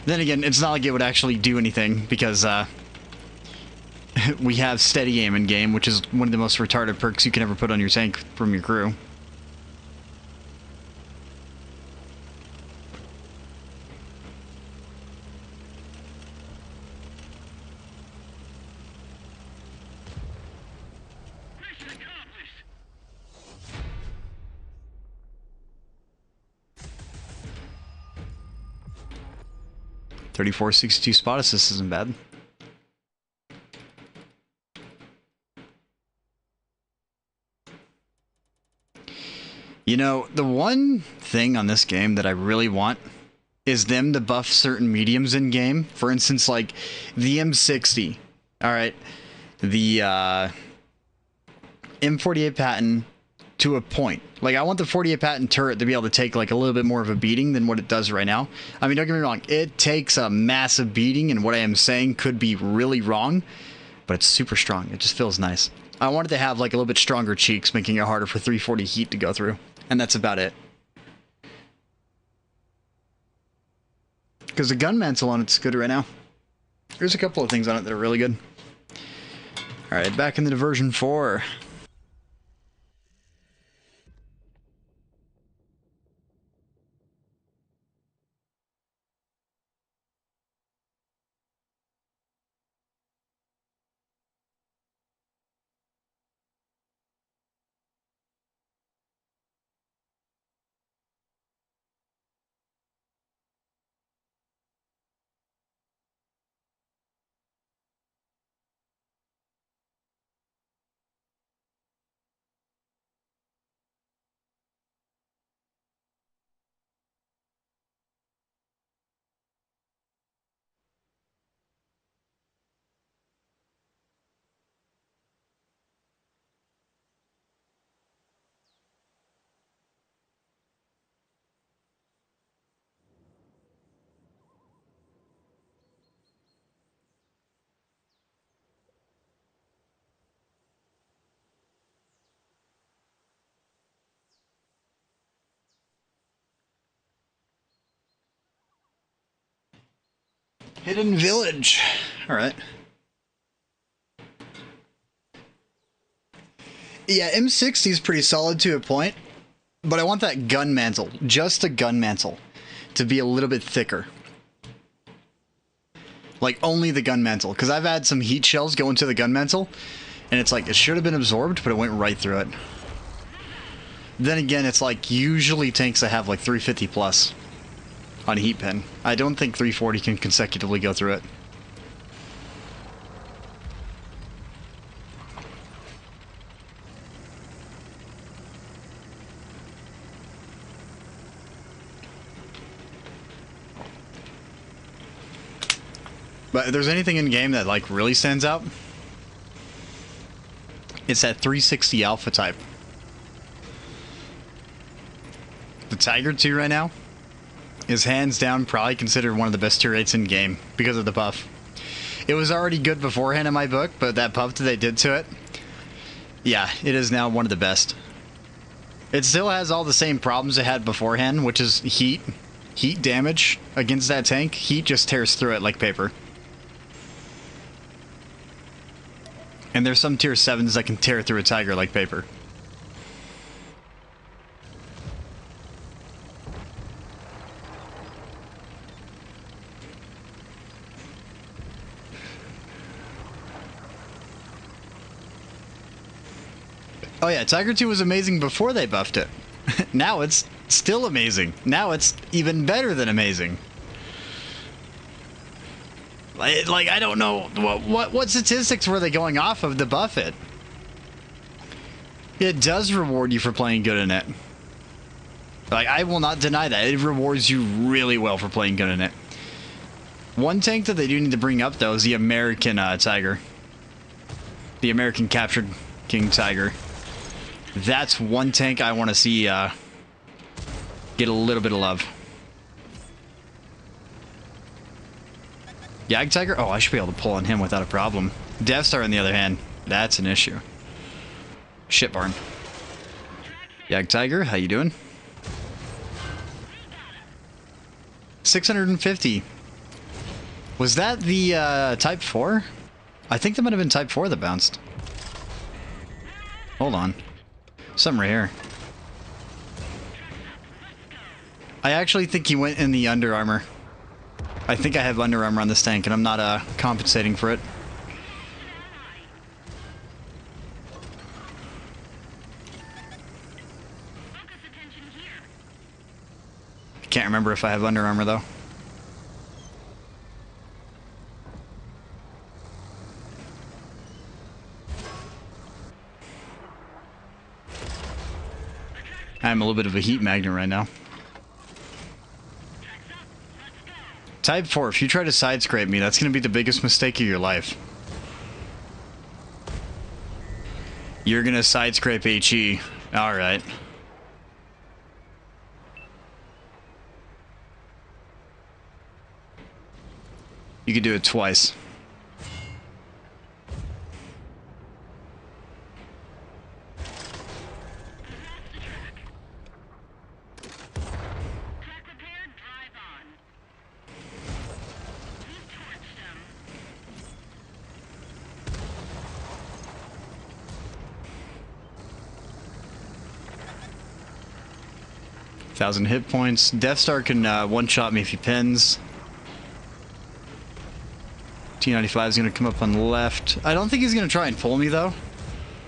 Then again, it's not like it would actually do anything, because we have steady aim in game, which is one of the most retarded perks you can ever put on your tank from your crew. .3462 spot assist isn't bad. You know, the one thing on this game that I really want is them to buff certain mediums in game. For instance, like the M60. Alright. The M48 Patton to a point. Like, I want the 48 patent turret to be able to take like a little bit more of a beating than what it does right now. I mean, don't get me wrong, it takes a massive beating, and what I am saying could be really wrong, but it's super strong. It just feels nice. I wanted to have like a little bit stronger cheeks, making it harder for 340 heat to go through, and that's about it. Because the gun mantle on it's good right now. There's a couple of things on it that are really good. Alright, back into version 4. Hidden Village. Alright. Yeah, M60 is pretty solid to a point, but I want that gun mantle, just a gun mantle, to be a little bit thicker. Like, only the gun mantle, because I've had some heat shells go into the gun mantle, and it's like, it should have been absorbed, but it went right through it. Then again, it's like, usually tanks that have like 350 plus on a heat pin. I don't think 340 can consecutively go through it. But if there's anything in game that like really stands out, it's that 360 Alpha type. The Tiger 2 right now is hands down probably considered one of the best tier 8s in game because of the buff. It was already good beforehand in my book, but that buff that they did to it, yeah, it is now one of the best. It still has all the same problems it had beforehand, which is heat damage against that tank. Heat just tears through it like paper. And there's some tier 7s that can tear through a Tiger like paper. Oh yeah, Tiger 2 was amazing before they buffed it. Now it's still amazing. Now it's even better than amazing. Like I don't know what statistics were they going off of to buff it. It does reward you for playing good in it. Like, I will not deny that. It rewards you really well for playing good in it. One tank that they do need to bring up though is the American Tiger. The American Captured King Tiger. That's one tank I want to see get a little bit of love. Yag Tiger? Oh, I should be able to pull on him without a problem. Death Star, on the other hand, that's an issue. Shit barn. Yag Tiger, how you doing? 650. Was that the Type 4? I think that might have been Type 4 that bounced. Hold on. Something right here. I actually think he went in the Under Armor. I think I have Under Armor on this tank, and I'm not compensating for it. I can't remember if I have Under Armor, though. I'm a little bit of a heat magnet right now. Type 4, if you try to side scrape me, that's going to be the biggest mistake of your life. You're going to side scrape HE All right. You could do it twice. Thousand hit points. Death Star can one-shot me if he pins. T95 is going to come up on the left. I don't think he's going to try and pull me, though.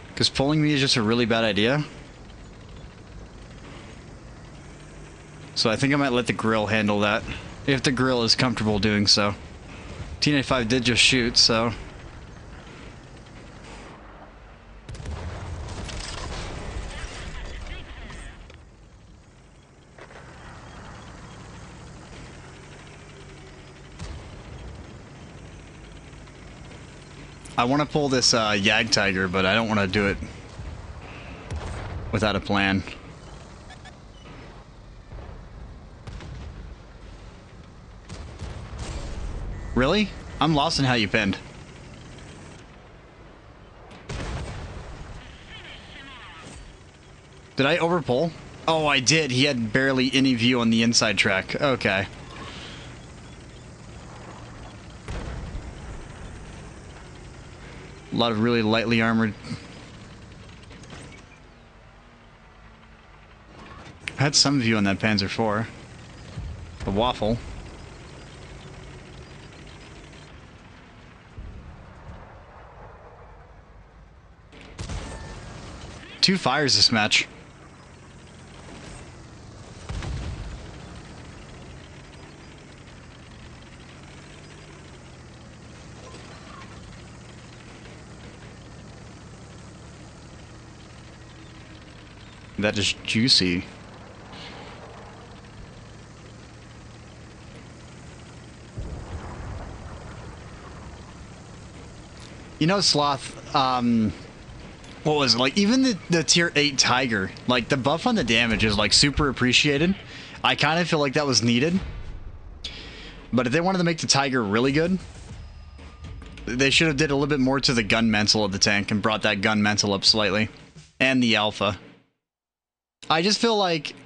Because pulling me is just a really bad idea. So I think I might let the grill handle that. If the grill is comfortable doing so. T95 did just shoot, so... I want to pull this Yag Tiger, but I don't want to do it without a plan. Really? I'm lost in how you pinned. Did I overpull? Oh, I did. He had barely any view on the inside track. Okay. A lot of really lightly armored. I had some view on that Panzer IV. The waffle. Two fires this match. That is juicy. You know, Sloth, what was it? Like, even the tier 8 Tiger, like, the buff on the damage is, like, super appreciated. I kind of feel like that was needed. But if they wanted to make the Tiger really good, they should have did a little bit more to the gun mental of the tank and brought that gun mental up slightly. And the Alpha. I just feel like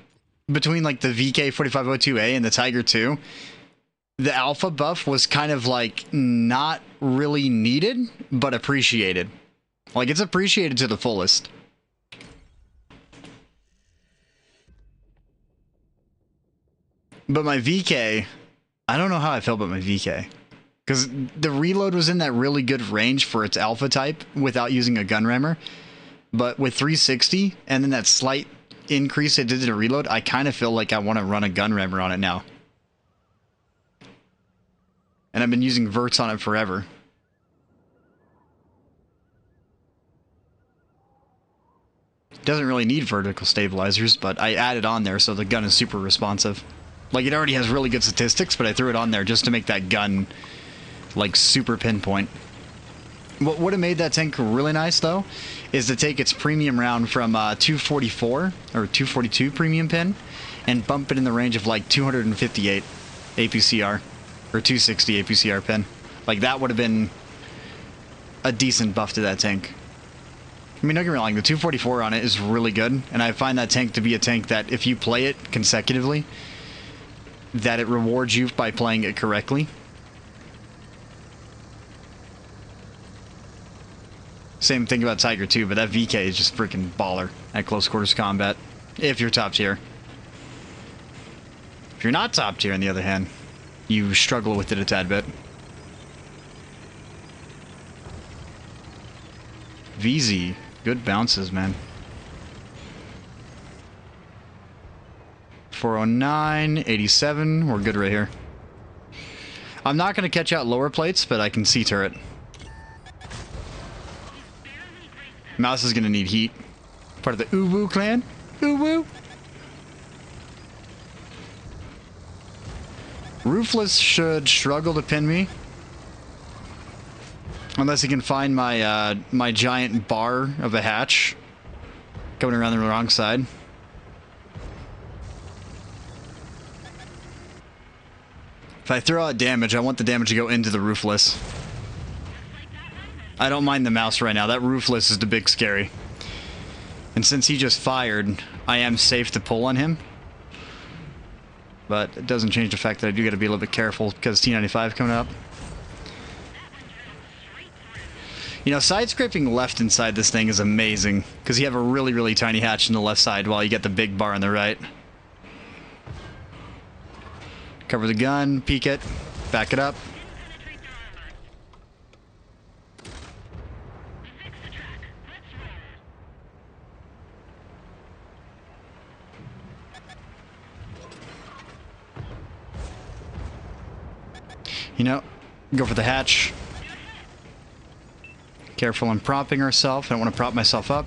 between like the VK4502A and the Tiger 2, the Alpha buff was kind of like not really needed, but appreciated. Like, it's appreciated to the fullest. But my VK, I don't know how I felt about my VK. Because the reload was in that really good range for its Alpha type without using a gun rammer. But with 360 and then that slight increase it did to the reload, I kind of feel like I want to run a gun rammer on it now. And I've been using verts on it forever. Doesn't really need vertical stabilizers, but I added on there so the gun is super responsive. Like, it already has really good statistics, but I threw it on there just to make that gun, like, super pinpoint. What would have made that tank really nice, though, is to take its premium round from 244, or 242 premium pin, and bump it in the range of, like, 258 APCR, or 260 APCR pin. Like, that would have been a decent buff to that tank. I mean, don't get me wrong, the 244 on it is really good, and I find that tank to be a tank that, if you play it consecutively, that it rewards you by playing it correctly. Same thing about Tiger 2, but that VK is just freaking baller at close quarters combat, if you're top tier. If you're not top tier, on the other hand, you struggle with it a tad bit. VZ, good bounces, man. 409, 87, we're good right here. I'm not going to catch out lower plates, but I can see turret. Mouse is going to need heat. Part of the Uwu clan. Uwu. Roofless should struggle to pin me. Unless he can find my my giant bar of a hatch. Coming around the wrong side. If I throw out damage, I want the damage to go into the roofless. I don't mind the mouse right now. That roofless is the big scary. And since he just fired, I am safe to pull on him. But it doesn't change the fact that I do got to be a little bit careful because T95 coming up. You know, side scraping left inside this thing is amazing because you have a really, really tiny hatch in the left side while you get the big bar on the right. Cover the gun, peek it, back it up. You know, go for the hatch. Careful in propping herself. I don't want to prop myself up.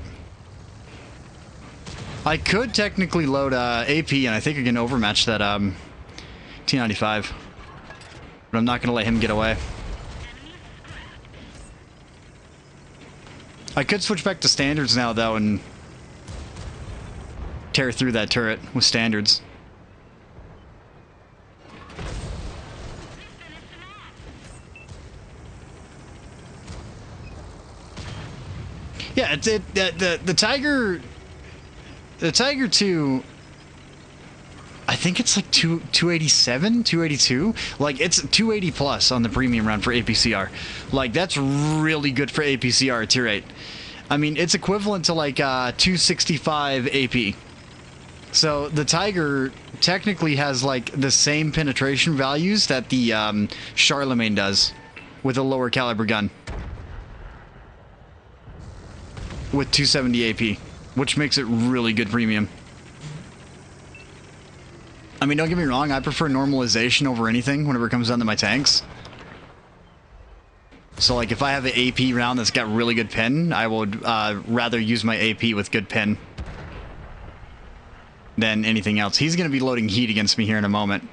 I could technically load AP, and I think I can overmatch that T95. But I'm not going to let him get away. I could switch back to standards now, though, and tear through that turret with standards. Yeah, the Tiger 2, I think it's like 287, 282. Like, it's 280 plus on the premium round for APCR. Like, that's really good for APCR at tier 8. I mean, it's equivalent to like 265 AP. So the Tiger technically has like the same penetration values that the Charlemagne does with a lower caliber gun. With 270 AP, which makes it really good premium. I mean, don't get me wrong, I prefer normalization over anything whenever it comes down to my tanks. So, like, if I have an AP round that's got really good pin, I would rather use my AP with good pin than anything else. He's going to be loading heat against me here in a moment.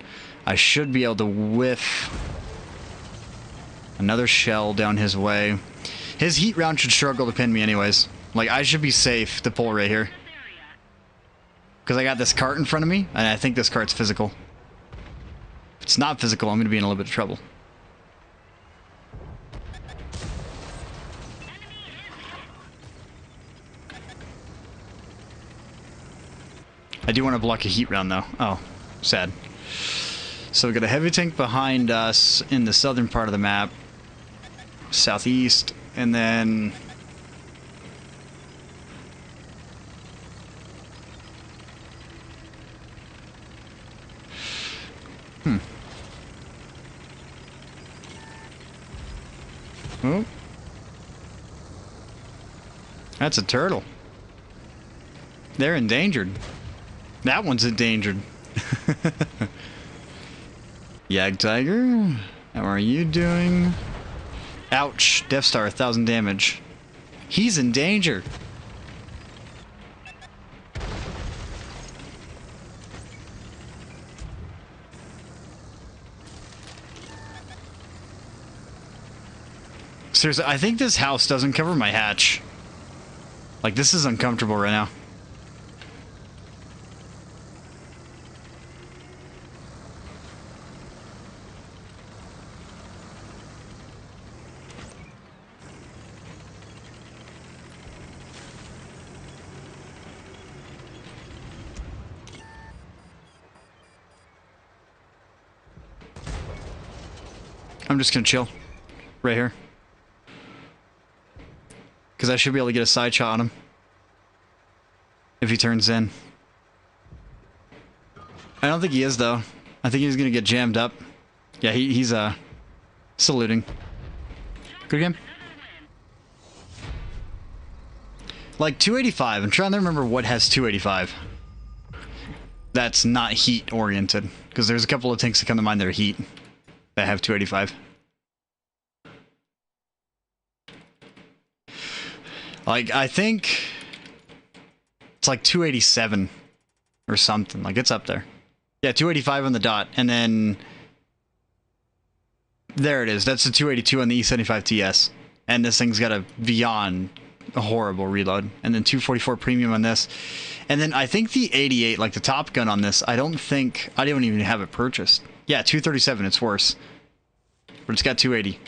I should be able to whiff another shell down his way. His heat round should struggle to pin me anyways. Like, I should be safe to pull right here. Because I got this cart in front of me, and I think this cart's physical. If it's not physical, I'm going to be in a little bit of trouble. I do want to block a heat round, though. Oh, sad. So we got a heavy tank behind us in the southern part of the map. Southeast, and then... Oh. That's a turtle. They're endangered. That one's endangered. Yag Tiger, how are you doing? Ouch. Death Star, 1,000 damage. He's in danger. Seriously, I think this house doesn't cover my hatch. Like, this is uncomfortable right now. I'm just gonna chill. Right here. Because I should be able to get a side shot on him. If he turns in. I don't think he is, though. I think he's going to get jammed up. Yeah, he's saluting. Good game. Like, 285. I'm trying to remember what has 285. That's not heat-oriented. Because there's a couple of tanks that come to mind that are heat. That have 285. Like, I think it's like 287 or something. Like, it's up there. Yeah, 285 on the dot. And then there it is. That's the 282 on the E75 TS. And this thing's got a Vion a horrible reload. And then 244 premium on this. And then I think the 88, like the Top Gun on this, I don't even have it purchased. Yeah, 237, it's worse. But it's got 280.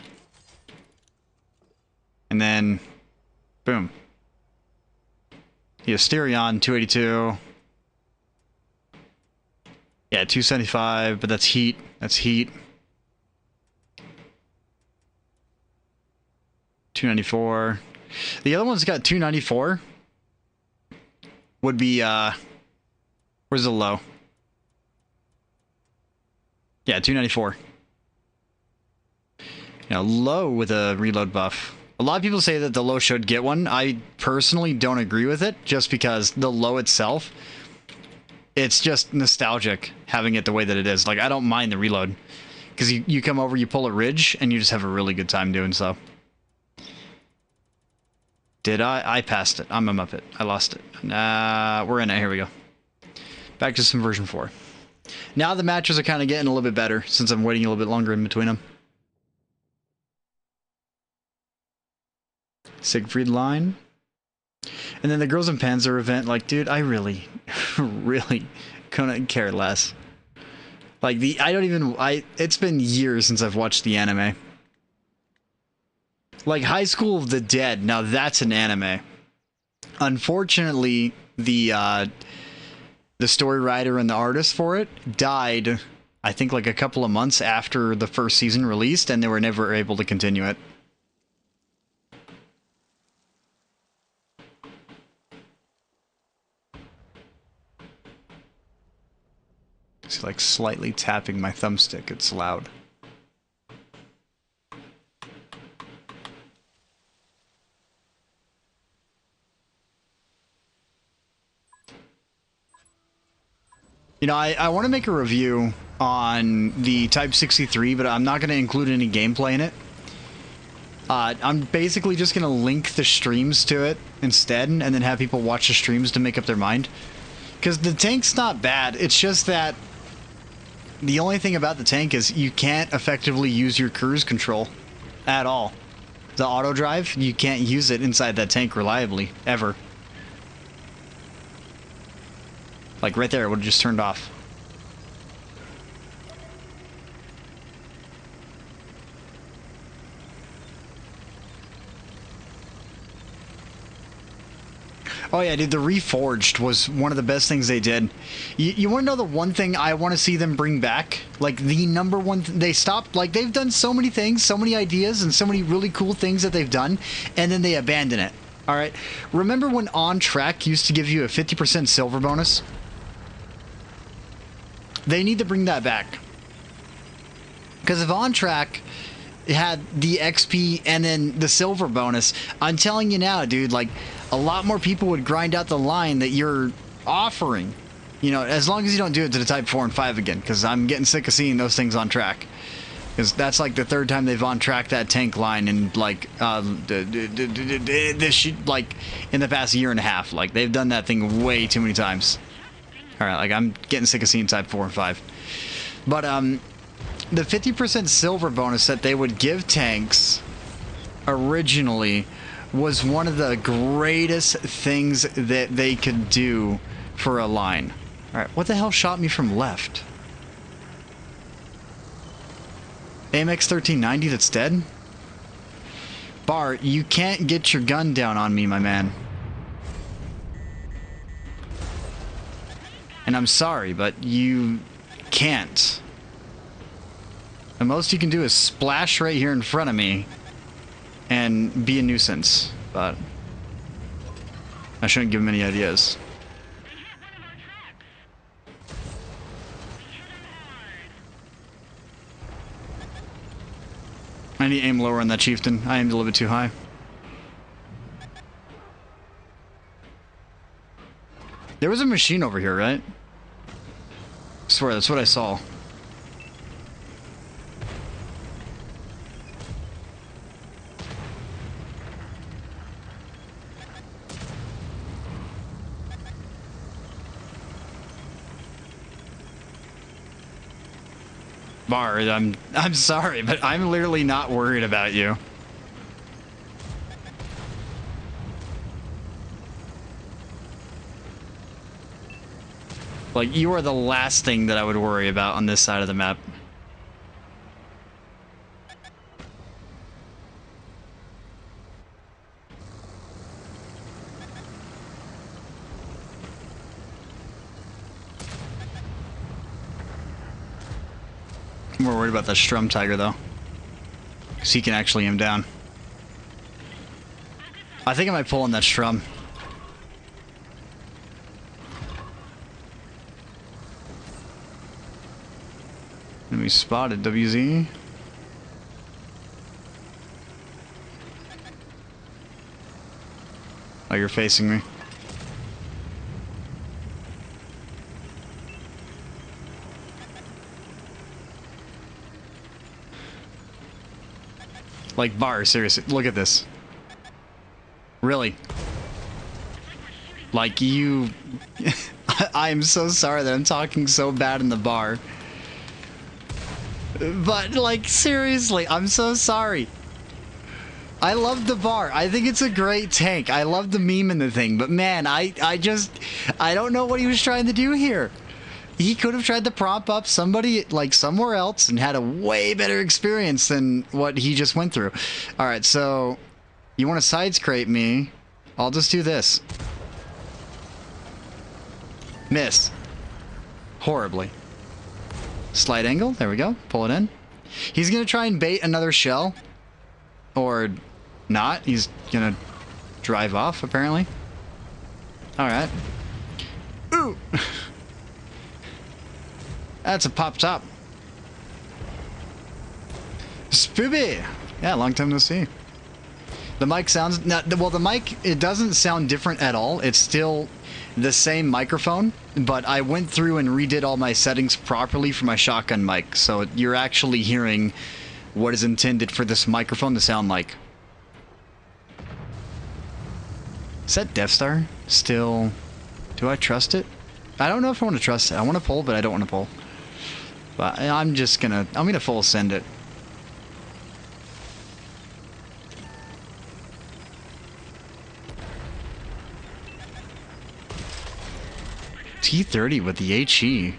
And then, boom. The Asterion, 282. Yeah, 275, but that's heat. That's heat. 294. The other one's got 294. Would be, where's the low? Yeah, 294. Low with a reload buff. A lot of people say that the low should get one. I personally don't agree with it, just because the low itself, it's just nostalgic having it the way that it is. Like, I don't mind the reload. Because you come over, you pull a ridge, and you just have a really good time doing so. Did I? I passed it. I'm a Muppet. I lost it. We're in it. Here we go. Back to some version 4. Now the matches are kind of getting a little bit better, since I'm waiting a little bit longer in between them. Siegfried line. And then the Girls in Panzer event, like, dude, I really, really couldn't care less. Like, it's been years since I've watched the anime. Like, High School of the Dead, now that's an anime. Unfortunately, the story writer and the artist for it died, I think, like a couple of months after the first season released, and they were never able to continue it. It's like slightly tapping my thumbstick. It's loud. I want to make a review on the Type 63, but I'm not going to include any gameplay in it. I'm basically just going to link the streams to it instead, and then have people watch the streams to make up their mind. Because the tank's not bad, it's just that the only thing about the tank is you can't effectively use your cruise control at all. The auto drive, you can't use it inside that tank reliably, ever. Like right there, it would have just turned off. Oh yeah, dude, the Reforged was one of the best things they did. You want to know the one thing I want to see them bring back? Like, the number one... they stopped... like, they've done so many things, so many ideas, and so many really cool things that they've done, and then they abandon it. Alright? Remember when On Track used to give you a 50% silver bonus? They need to bring that back. Because if On Track had the XP and then the silver bonus, I'm telling you now, dude, like, a lot more people would grind out the line that you're offering. As long as you don't do it to the Type 4 and 5 again, because I'm getting sick of seeing those things on track. Because that's like the third time they've on track that tank line in, like, this, like, in the past year and a half. Like, they've done that thing way too many times. Alright, like, I'm getting sick of seeing Type 4 and 5. But, the 50% silver bonus that they would give tanks originally was one of the greatest things that they could do for a line. Alright, what the hell shot me from left? AMX 1390 that's dead? Bart, you can't get your gun down on me, my man. And I'm sorry, but you can't. The most you can do is splash right here in front of me and be a nuisance, but I shouldn't give him any ideas. I need to aim lower on that chieftain. I aimed a little bit too high. There was a machine over here, right? I swear, that's what I saw. Bar, I'm sorry, but I'm literally not worried about you. Like, you are the last thing that I would worry about on this side of the map. I'm more worried about that Strum Tiger, though. Because he can actually aim down. I think I might pull on that Strum. Enemy spotted, WZ. Oh, you're facing me. Like, bar, seriously, look at this. Really? Like, you... I am so sorry that I'm talking so bad in the bar. But, like, seriously, I'm so sorry. I love the bar. I think it's a great tank. I love the meme in the thing. But, man, I don't know what he was trying to do here. He could have tried to prop up somebody, like, somewhere else and had a way better experience than what he just went through. Alright, so... You want to side-scrape me? I'll just do this. Miss. Horribly. Slight angle. There we go. Pull it in. He's going to try and bait another shell. Or not. He's going to drive off, apparently. Alright. Ooh! That's a pop top. Spoopy! Yeah, long time no see. The mic sounds... well, the mic, it doesn't sound different at all. It's still the same microphone, but I went through and redid all my settings properly for my shotgun mic, so you're actually hearing what is intended for this microphone to sound like. Is that Death Star still... Do I trust it? I don't know if I want to trust it. I want to pull, but I don't want to pull. But I'm just gonna... I'm gonna full send it. T30 with the HE.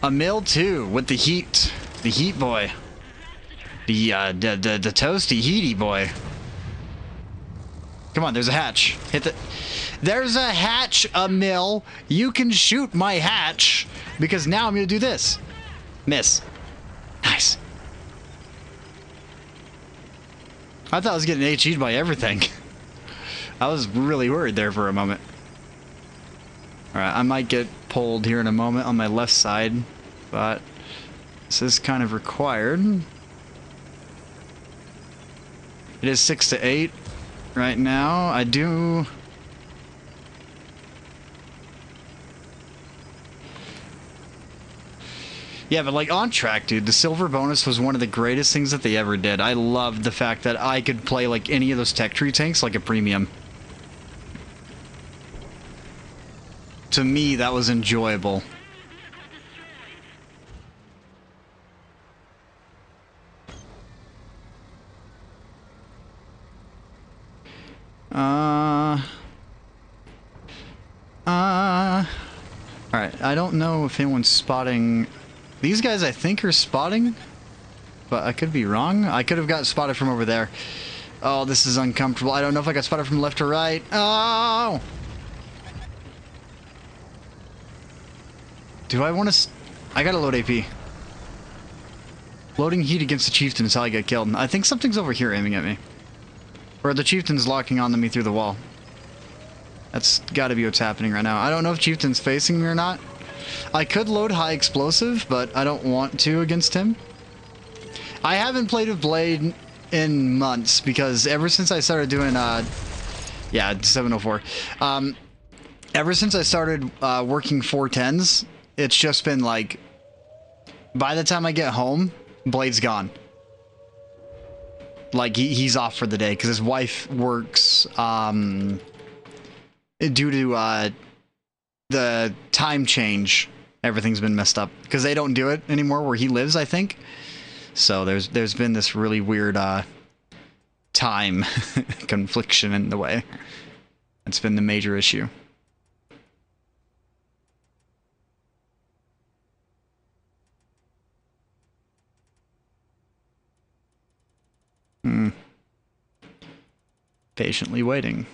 A mill 2 with the heat. The heat boy. The toasty heaty boy. Come on, there's a hatch. Hit the... There's a hatch, a mill. You can shoot my hatch. Because now I'm gonna do this. Miss. Nice. I thought I was getting HE'd by everything. I was really worried there for a moment. Alright, I might get pulled here in a moment on my left side, but this is kind of required. It is 6 to 8 right now. I do... Yeah, but like on track, dude, the silver bonus was one of the greatest things that they ever did. I loved the fact that I could play like any of those tech tree tanks like a premium. To me, that was enjoyable. Alright, I don't know if anyone's spotting... These guys, I think, are spotting, but I could be wrong. I could have got spotted from over there. Oh, this is uncomfortable. I don't know if I got spotted from left or right. Oh! Do I want to... I gotta load AP. Loading heat against the chieftain is how I get killed. I think something's over here aiming at me. Or the chieftain's locking onto me through the wall. That's gotta be what's happening right now. I don't know if chieftain's facing me or not. I could load high explosive, but I don't want to against him. I haven't played with Blade in months, because ever since I started doing, yeah, 704. Ever since I started working 410s, it's just been like, by the time I get home, Blade's gone. Like, he's off for the day, because his wife works, due to, the time change, everything's been messed up. Because they don't do it anymore where he lives, I think. So there's been this really weird, time confliction in the way. It's been the major issue. Hmm. Patiently waiting.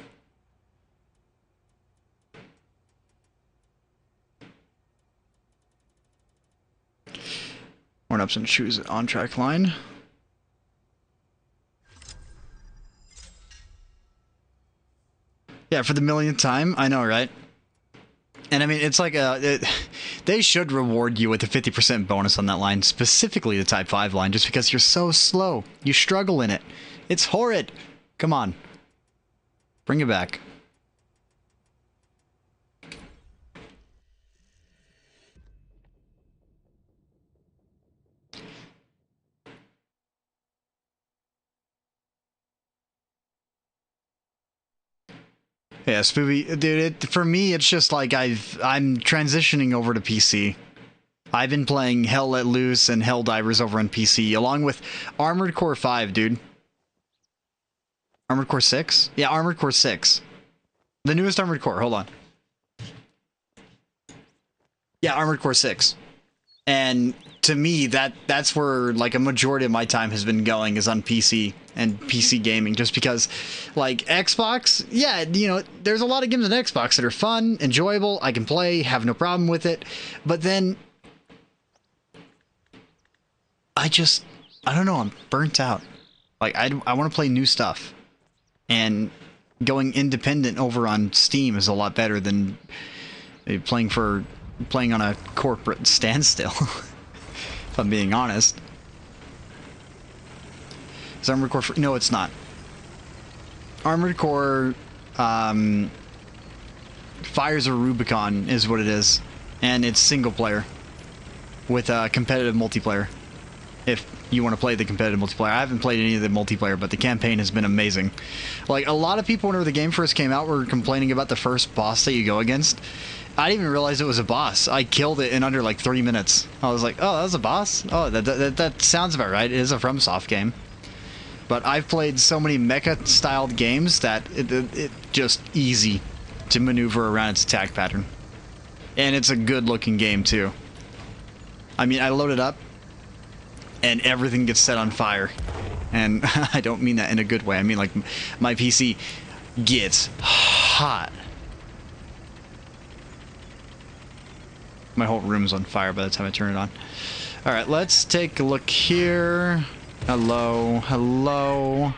Warren Upson choose on track line. Yeah, for the millionth time. I know, right? And I mean, it's like they should reward you with a 50% bonus on that line, specifically the Type 5 line, just because you're so slow. You struggle in it. It's horrid. Come on. Bring it back. Yeah, Spoopy, dude, for me, it's just like I'm transitioning over to PC. I've been playing Hell Let Loose and Helldivers over on PC, along with Armored Core 5, dude. Armored Core 6? Yeah, Armored Core 6. The newest Armored Core, hold on. Yeah, Armored Core 6. And to me, that's where like a majority of my time has been going, is on PC and PC gaming, just because like Xbox, yeah, you know, there's a lot of games on Xbox that are fun, enjoyable, I can play, have no problem with it, but then I don't know, I'm burnt out. Like I want to play new stuff, and going independent over on Steam is a lot better than playing on a corporate standstill. If I'm being honest. Is Armored Core no, it's not. Armored Core Fires of Rubicon is what it is, and it's single player with competitive multiplayer. If you want to play the competitive multiplayer. I haven't played any of the multiplayer, but the campaign has been amazing. Like, a lot of people, whenever the game first came out, were complaining about the first boss that you go against. I didn't even realize it was a boss. I killed it in under like 3 minutes. I was like, oh, that was a boss? Oh, that sounds about right. It is a FromSoft game. But I've played so many mecha-styled games that it just easy to maneuver around its attack pattern. And it's a good-looking game, too. I mean, I load it up, and everything gets set on fire. And I don't mean that in a good way. I mean, like, my PC gets hot. My whole room's on fire by the time I turn it on. Alright, let's take a look here. Hello, hello.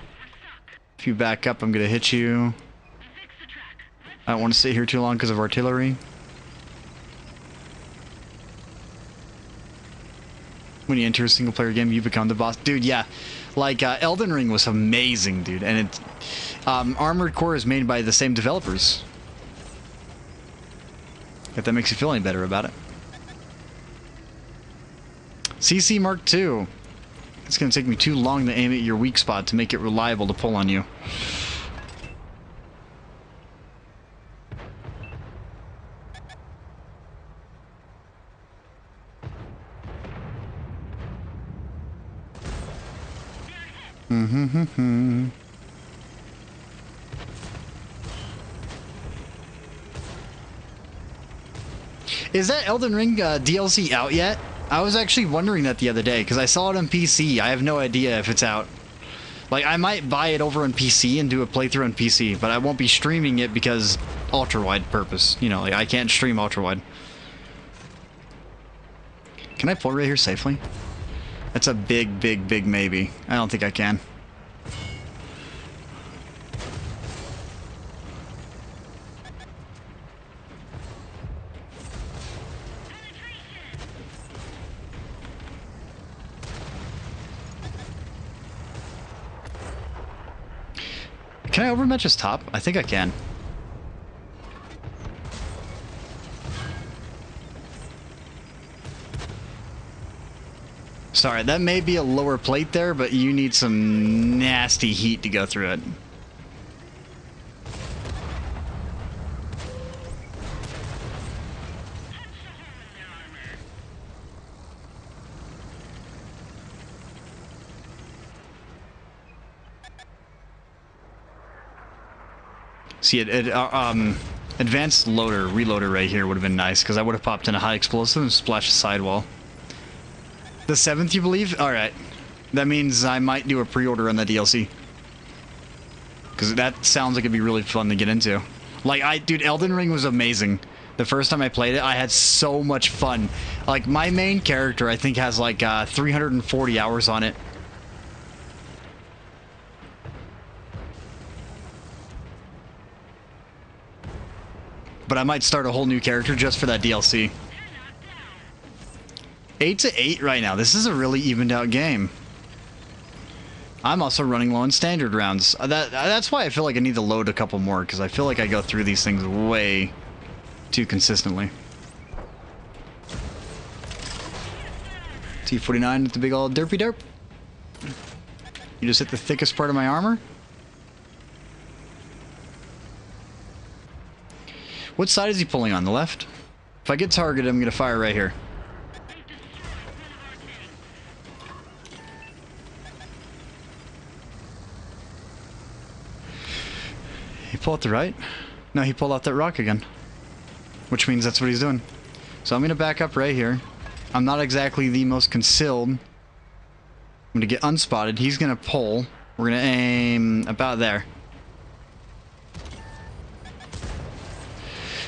If you back up, I'm gonna hit you. I don't want to sit here too long because of artillery. When you enter a single player game, you become the boss. Dude, yeah. Like, Elden Ring was amazing, dude. And it, Armored Core is made by the same developers. If that makes you feel any better about it. CC Mark II. It's going to take me too long to aim at your weak spot to make it reliable to pull on you. Is that Elden Ring DLC out yet? I was actually wondering that the other day, because I saw it on PC. I have no idea if it's out. Like, I might buy it over on PC and do a playthrough on PC, but I won't be streaming it because ultra-wide purpose. You know, like, I can't stream ultra-wide. Can I pull right here safely? That's a big, big, big maybe. I don't think I can. Can I overmatch his top? I think I can. Sorry, that may be a lower plate there, but you need some nasty heat to go through it. See, advanced reloader right here would have been nice, because I would have popped in a high explosive and splashed a sidewall. The 7th, you believe? Alright. That means I might do a pre-order on the DLC. Because that sounds like it'd be really fun to get into. Like, dude, Elden Ring was amazing. The first time I played it, I had so much fun. Like, my main character, I think, has like 340 hours on it. But I might start a whole new character just for that DLC. 8-8 right now. This is a really evened out game. I'm also running low on standard rounds. That's why I feel like I need to load a couple more, because I feel like I go through these things way too consistently. T49 with the big old derpy derp. You just hit the thickest part of my armor. What side is he pulling on? The left? If I get targeted, I'm going to fire right here. He pulled out the right? No, he pulled out that rock again. Which means that's what he's doing. So I'm going to back up right here. I'm not exactly the most concealed. I'm going to get unspotted. He's going to pull. We're going to aim about there.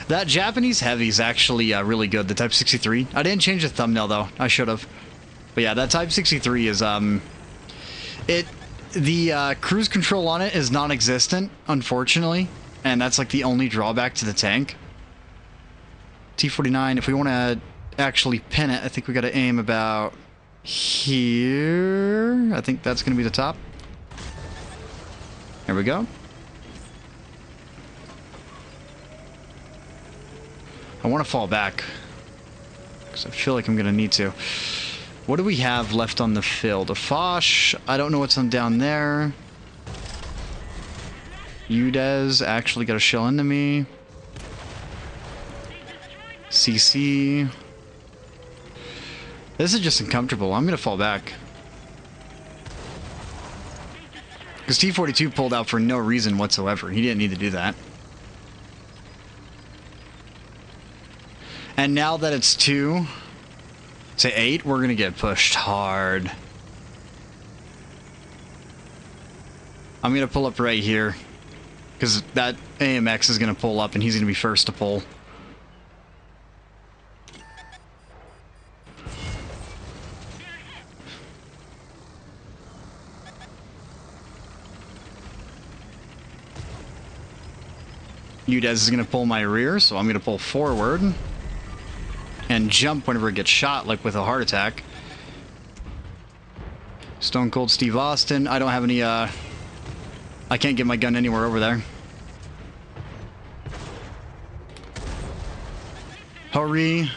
That Japanese heavy is actually really good, the Type 63. I didn't change the thumbnail, though. I should have. But yeah, that Type 63 is, the cruise control on it is non-existent, unfortunately. And that's like the only drawback to the tank. T49, if we want to actually pin it, I think we got to aim about here. I think that's going to be the top. There we go. I want to fall back, because I feel like I'm going to need to. What do we have left on the field? A Foch. I don't know what's on down there. Udez actually got a shell into me. CC. This is just uncomfortable. I'm going to fall back. Because T42 pulled out for no reason whatsoever. He didn't need to do that. And now that it's 2 to 8, we're going to get pushed hard. I'm going to pull up right here. Because that AMX is going to pull up and he's going to be first to pull. Udez is going to pull my rear, so I'm going to pull forward. And jump whenever it gets shot, like with a heart attack. Stone Cold Steve Austin. I don't have any, I can't get my gun anywhere over there. Hurry.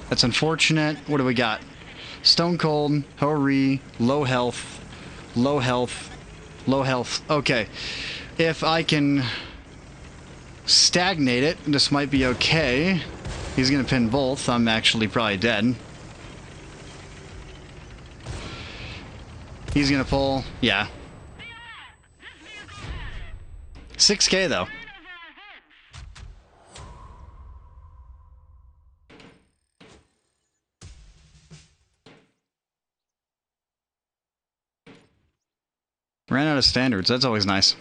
That's unfortunate. What do we got? Stone Cold, Hurry, low health, low health, low health. Okay. If I can stagnate it, this might be okay. He's gonna pin both. I'm actually probably dead. He's gonna pull. Yeah. 6K though. Ran out of standards. That's always nice.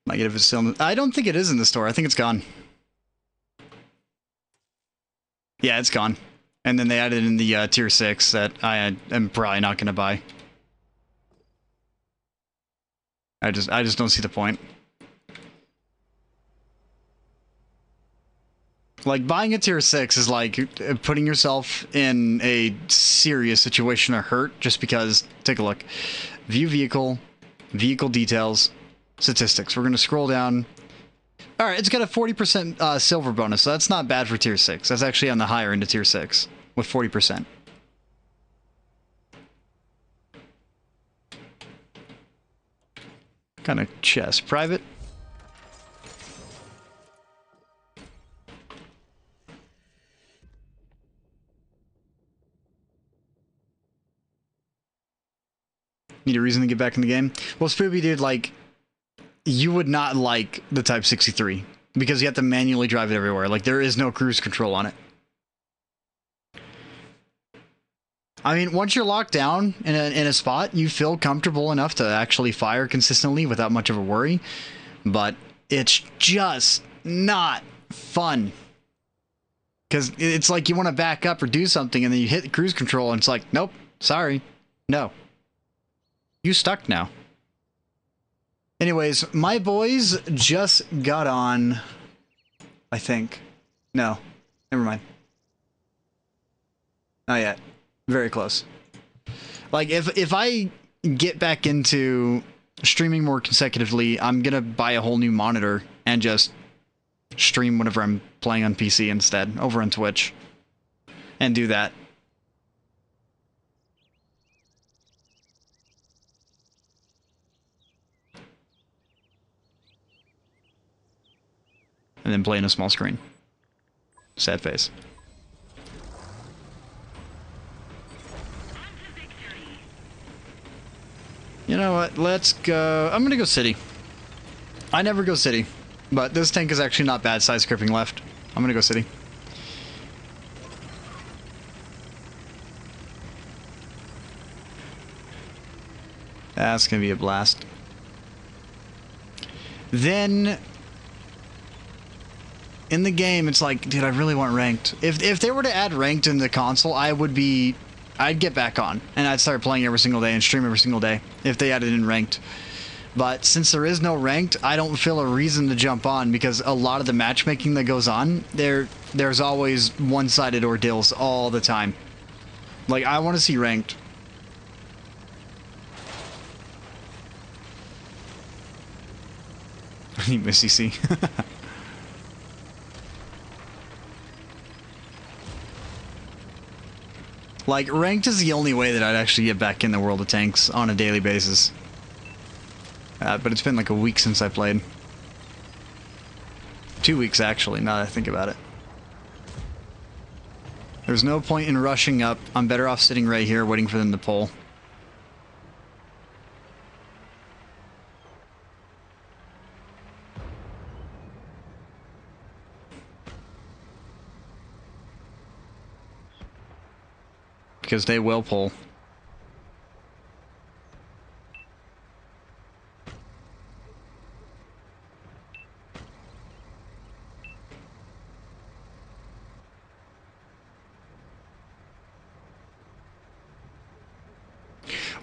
Might get if it's still. I don't think it is in the store. I think it's gone. Yeah, it's gone. And then they added in the tier 6 that I am probably not going to buy. I just don't see the point. Like, buying a tier 6 is like putting yourself in a serious situation of hurt just because. Take a look. View vehicle, vehicle details. Statistics. We're going to scroll down. All right, it's got a 40% silver bonus, so that's not bad for tier 6. That's actually on the higher end of tier 6 with 40%. Kind of chest. Private. Need a reason to get back in the game? Well, Spoopy, dude, like, you would not like the Type 63 because you have to manually drive it everywhere. Like, there is no cruise control on it. I mean, once you're locked down in a spot, you feel comfortable enough to actually fire consistently without much of a worry. But it's just not fun. Because it's like you want to back up or do something, and then you hit the cruise control, and it's like, nope, sorry, no. You stuck now. Anyways, my boys just got on, I think. No, never mind. Not yet. Very close. Like, if I get back into streaming more consecutively, I'm gonna buy a whole new monitor and just stream whenever I'm playing on PC instead, over on Twitch. And do that. And then play in a small screen. Sad face. You know what? Let's go. I'm gonna go city. I never go city, but this tank is actually not bad side scripting left. I'm gonna go city. That's gonna be a blast. Then in the game, it's like, dude, I really want ranked. If they were to add ranked in the console, I'd get back on, and I'd start playing every single day and stream every single day if they added in ranked. But since there is no ranked, I don't feel a reason to jump on, because a lot of the matchmaking that goes on, there's always one-sided ordeals all the time. Like, I want to see ranked. I need Missy C. Like, ranked is the only way that I'd actually get back in the World of Tanks on a daily basis. But it's been like a week since I played. 2 weeks, actually, now that I think about it. There's no point in rushing up. I'm better off sitting right here waiting for them to pull. Because they will pull.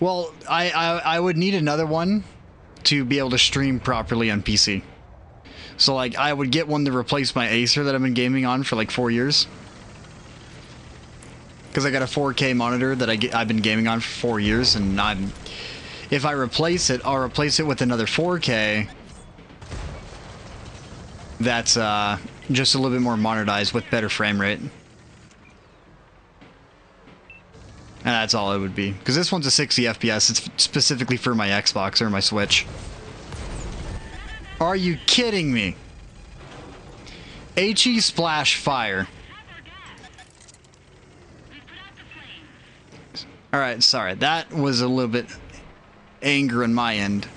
Well, I would need another one to be able to stream properly on PC. So, like, I would get one to replace my Acer that I've been gaming on for like 4 years. Because I got a 4K monitor that I've been gaming on for 4 years, and if I replace it, I'll replace it with another 4K that's just a little bit more modernized with better frame rate. And that's all it would be. Because this one's a 60 FPS. It's specifically for my Xbox or my Switch. Are you kidding me? HE splash fire. Alright, sorry. That was a little bit anger on my end.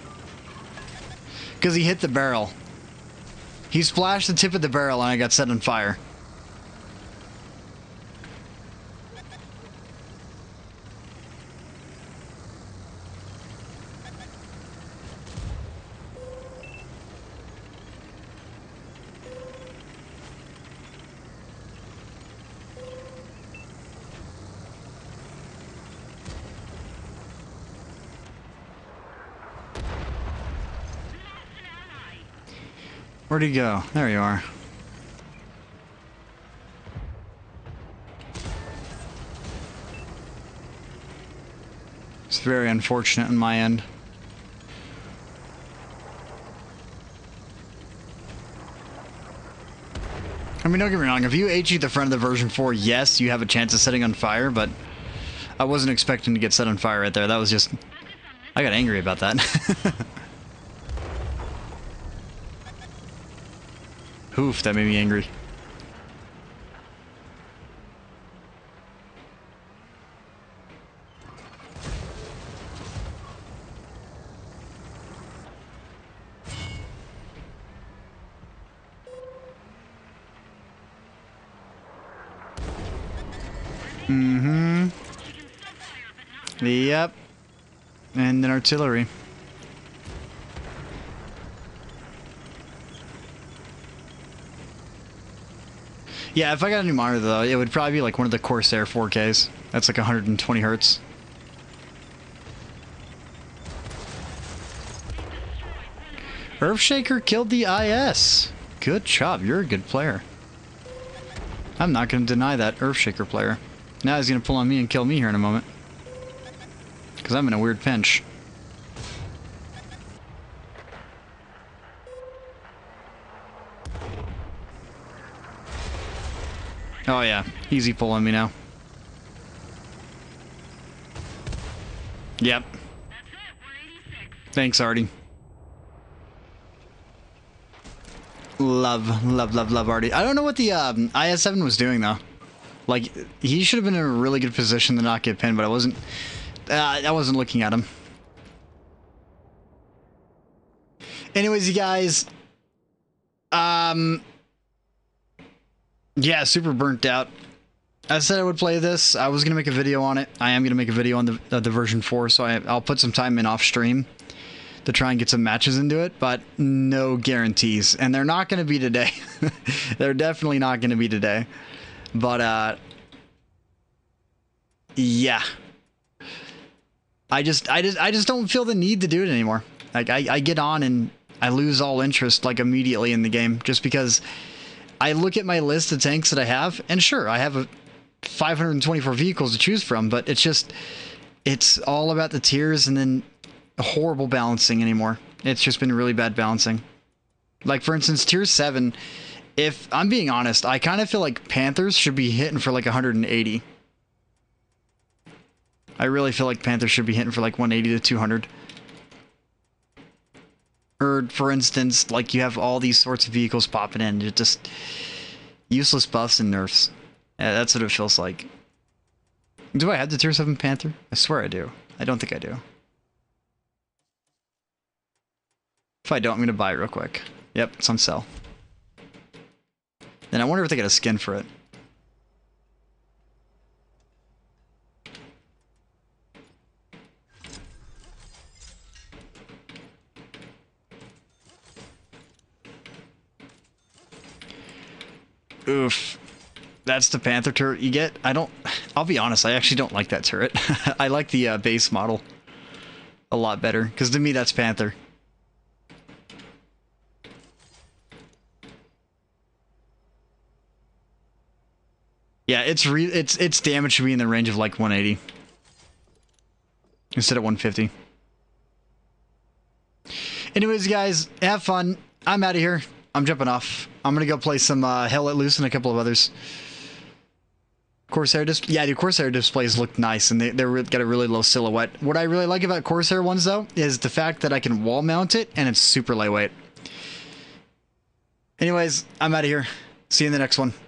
Because he hit the barrel. He splashed the tip of the barrel and I got set on fire. Where'd he go? There you are. It's very unfortunate on my end. I mean, don't get me wrong, if you HE the front of the version 4, yes, you have a chance of setting on fire, but I wasn't expecting to get set on fire right there. That was just... I got angry about that. Oof, that made me angry. Mm-hmm. Yep. And then artillery. Yeah, if I got a new monitor though, it would probably be like one of the Corsair 4Ks. That's like 120 hertz. Earthshaker killed the IS. Good job, you're a good player. I'm not going to deny that Earthshaker player. Now he's going to pull on me and kill me here in a moment. Because I'm in a weird pinch. Oh yeah, easy pull on me now. Yep. Thanks, Artie. Love, love, love, love Artie. I don't know what the IS-7 was doing though. Like, he should have been in a really good position to not get pinned, but I wasn't looking at him. Anyways, you guys, yeah, super burnt out. I said I would play this. I was gonna make a video on it. I am gonna make a video on the version 4, so I'll put some time in off stream to try and get some matches into it, but no guarantees, and they're not gonna be today. They're definitely not gonna be today. But yeah, I just don't feel the need to do it anymore. Like I get on and I lose all interest like immediately in the game, just because I look at my list of tanks that I have, and sure, I have 524 vehicles to choose from, but it's all about the tiers and then horrible balancing anymore. It's just been really bad balancing. Like, for instance, tier 7, if I'm being honest, I kind of feel like Panthers should be hitting for like 180. I really feel like Panthers should be hitting for like 180 to 200. Or, for instance, like you have all these sorts of vehicles popping in. It's just useless buffs and nerfs. Yeah, that's what it feels like. Do I have the tier 7 Panther? I swear I do. I don't think I do. If I don't, I'm going to buy it real quick. Yep, it's on sale. Then I wonder if they got a skin for it. Oof. That's the Panther turret you get. I'll be honest, I actually don't like that turret. I like the base model a lot better, because to me that's Panther. Yeah, its damage should be in the range of like 180 instead of 150. Anyways, guys, have fun. I'm out of here. I'm jumping off. I'm gonna go play some Hell Let Loose and a couple of others. Corsair yeah, the Corsair displays look nice, and they're got a really low silhouette. What I really like about Corsair ones though is the fact that I can wall mount it and it's super lightweight. Anyways, I'm out of here. See you in the next one.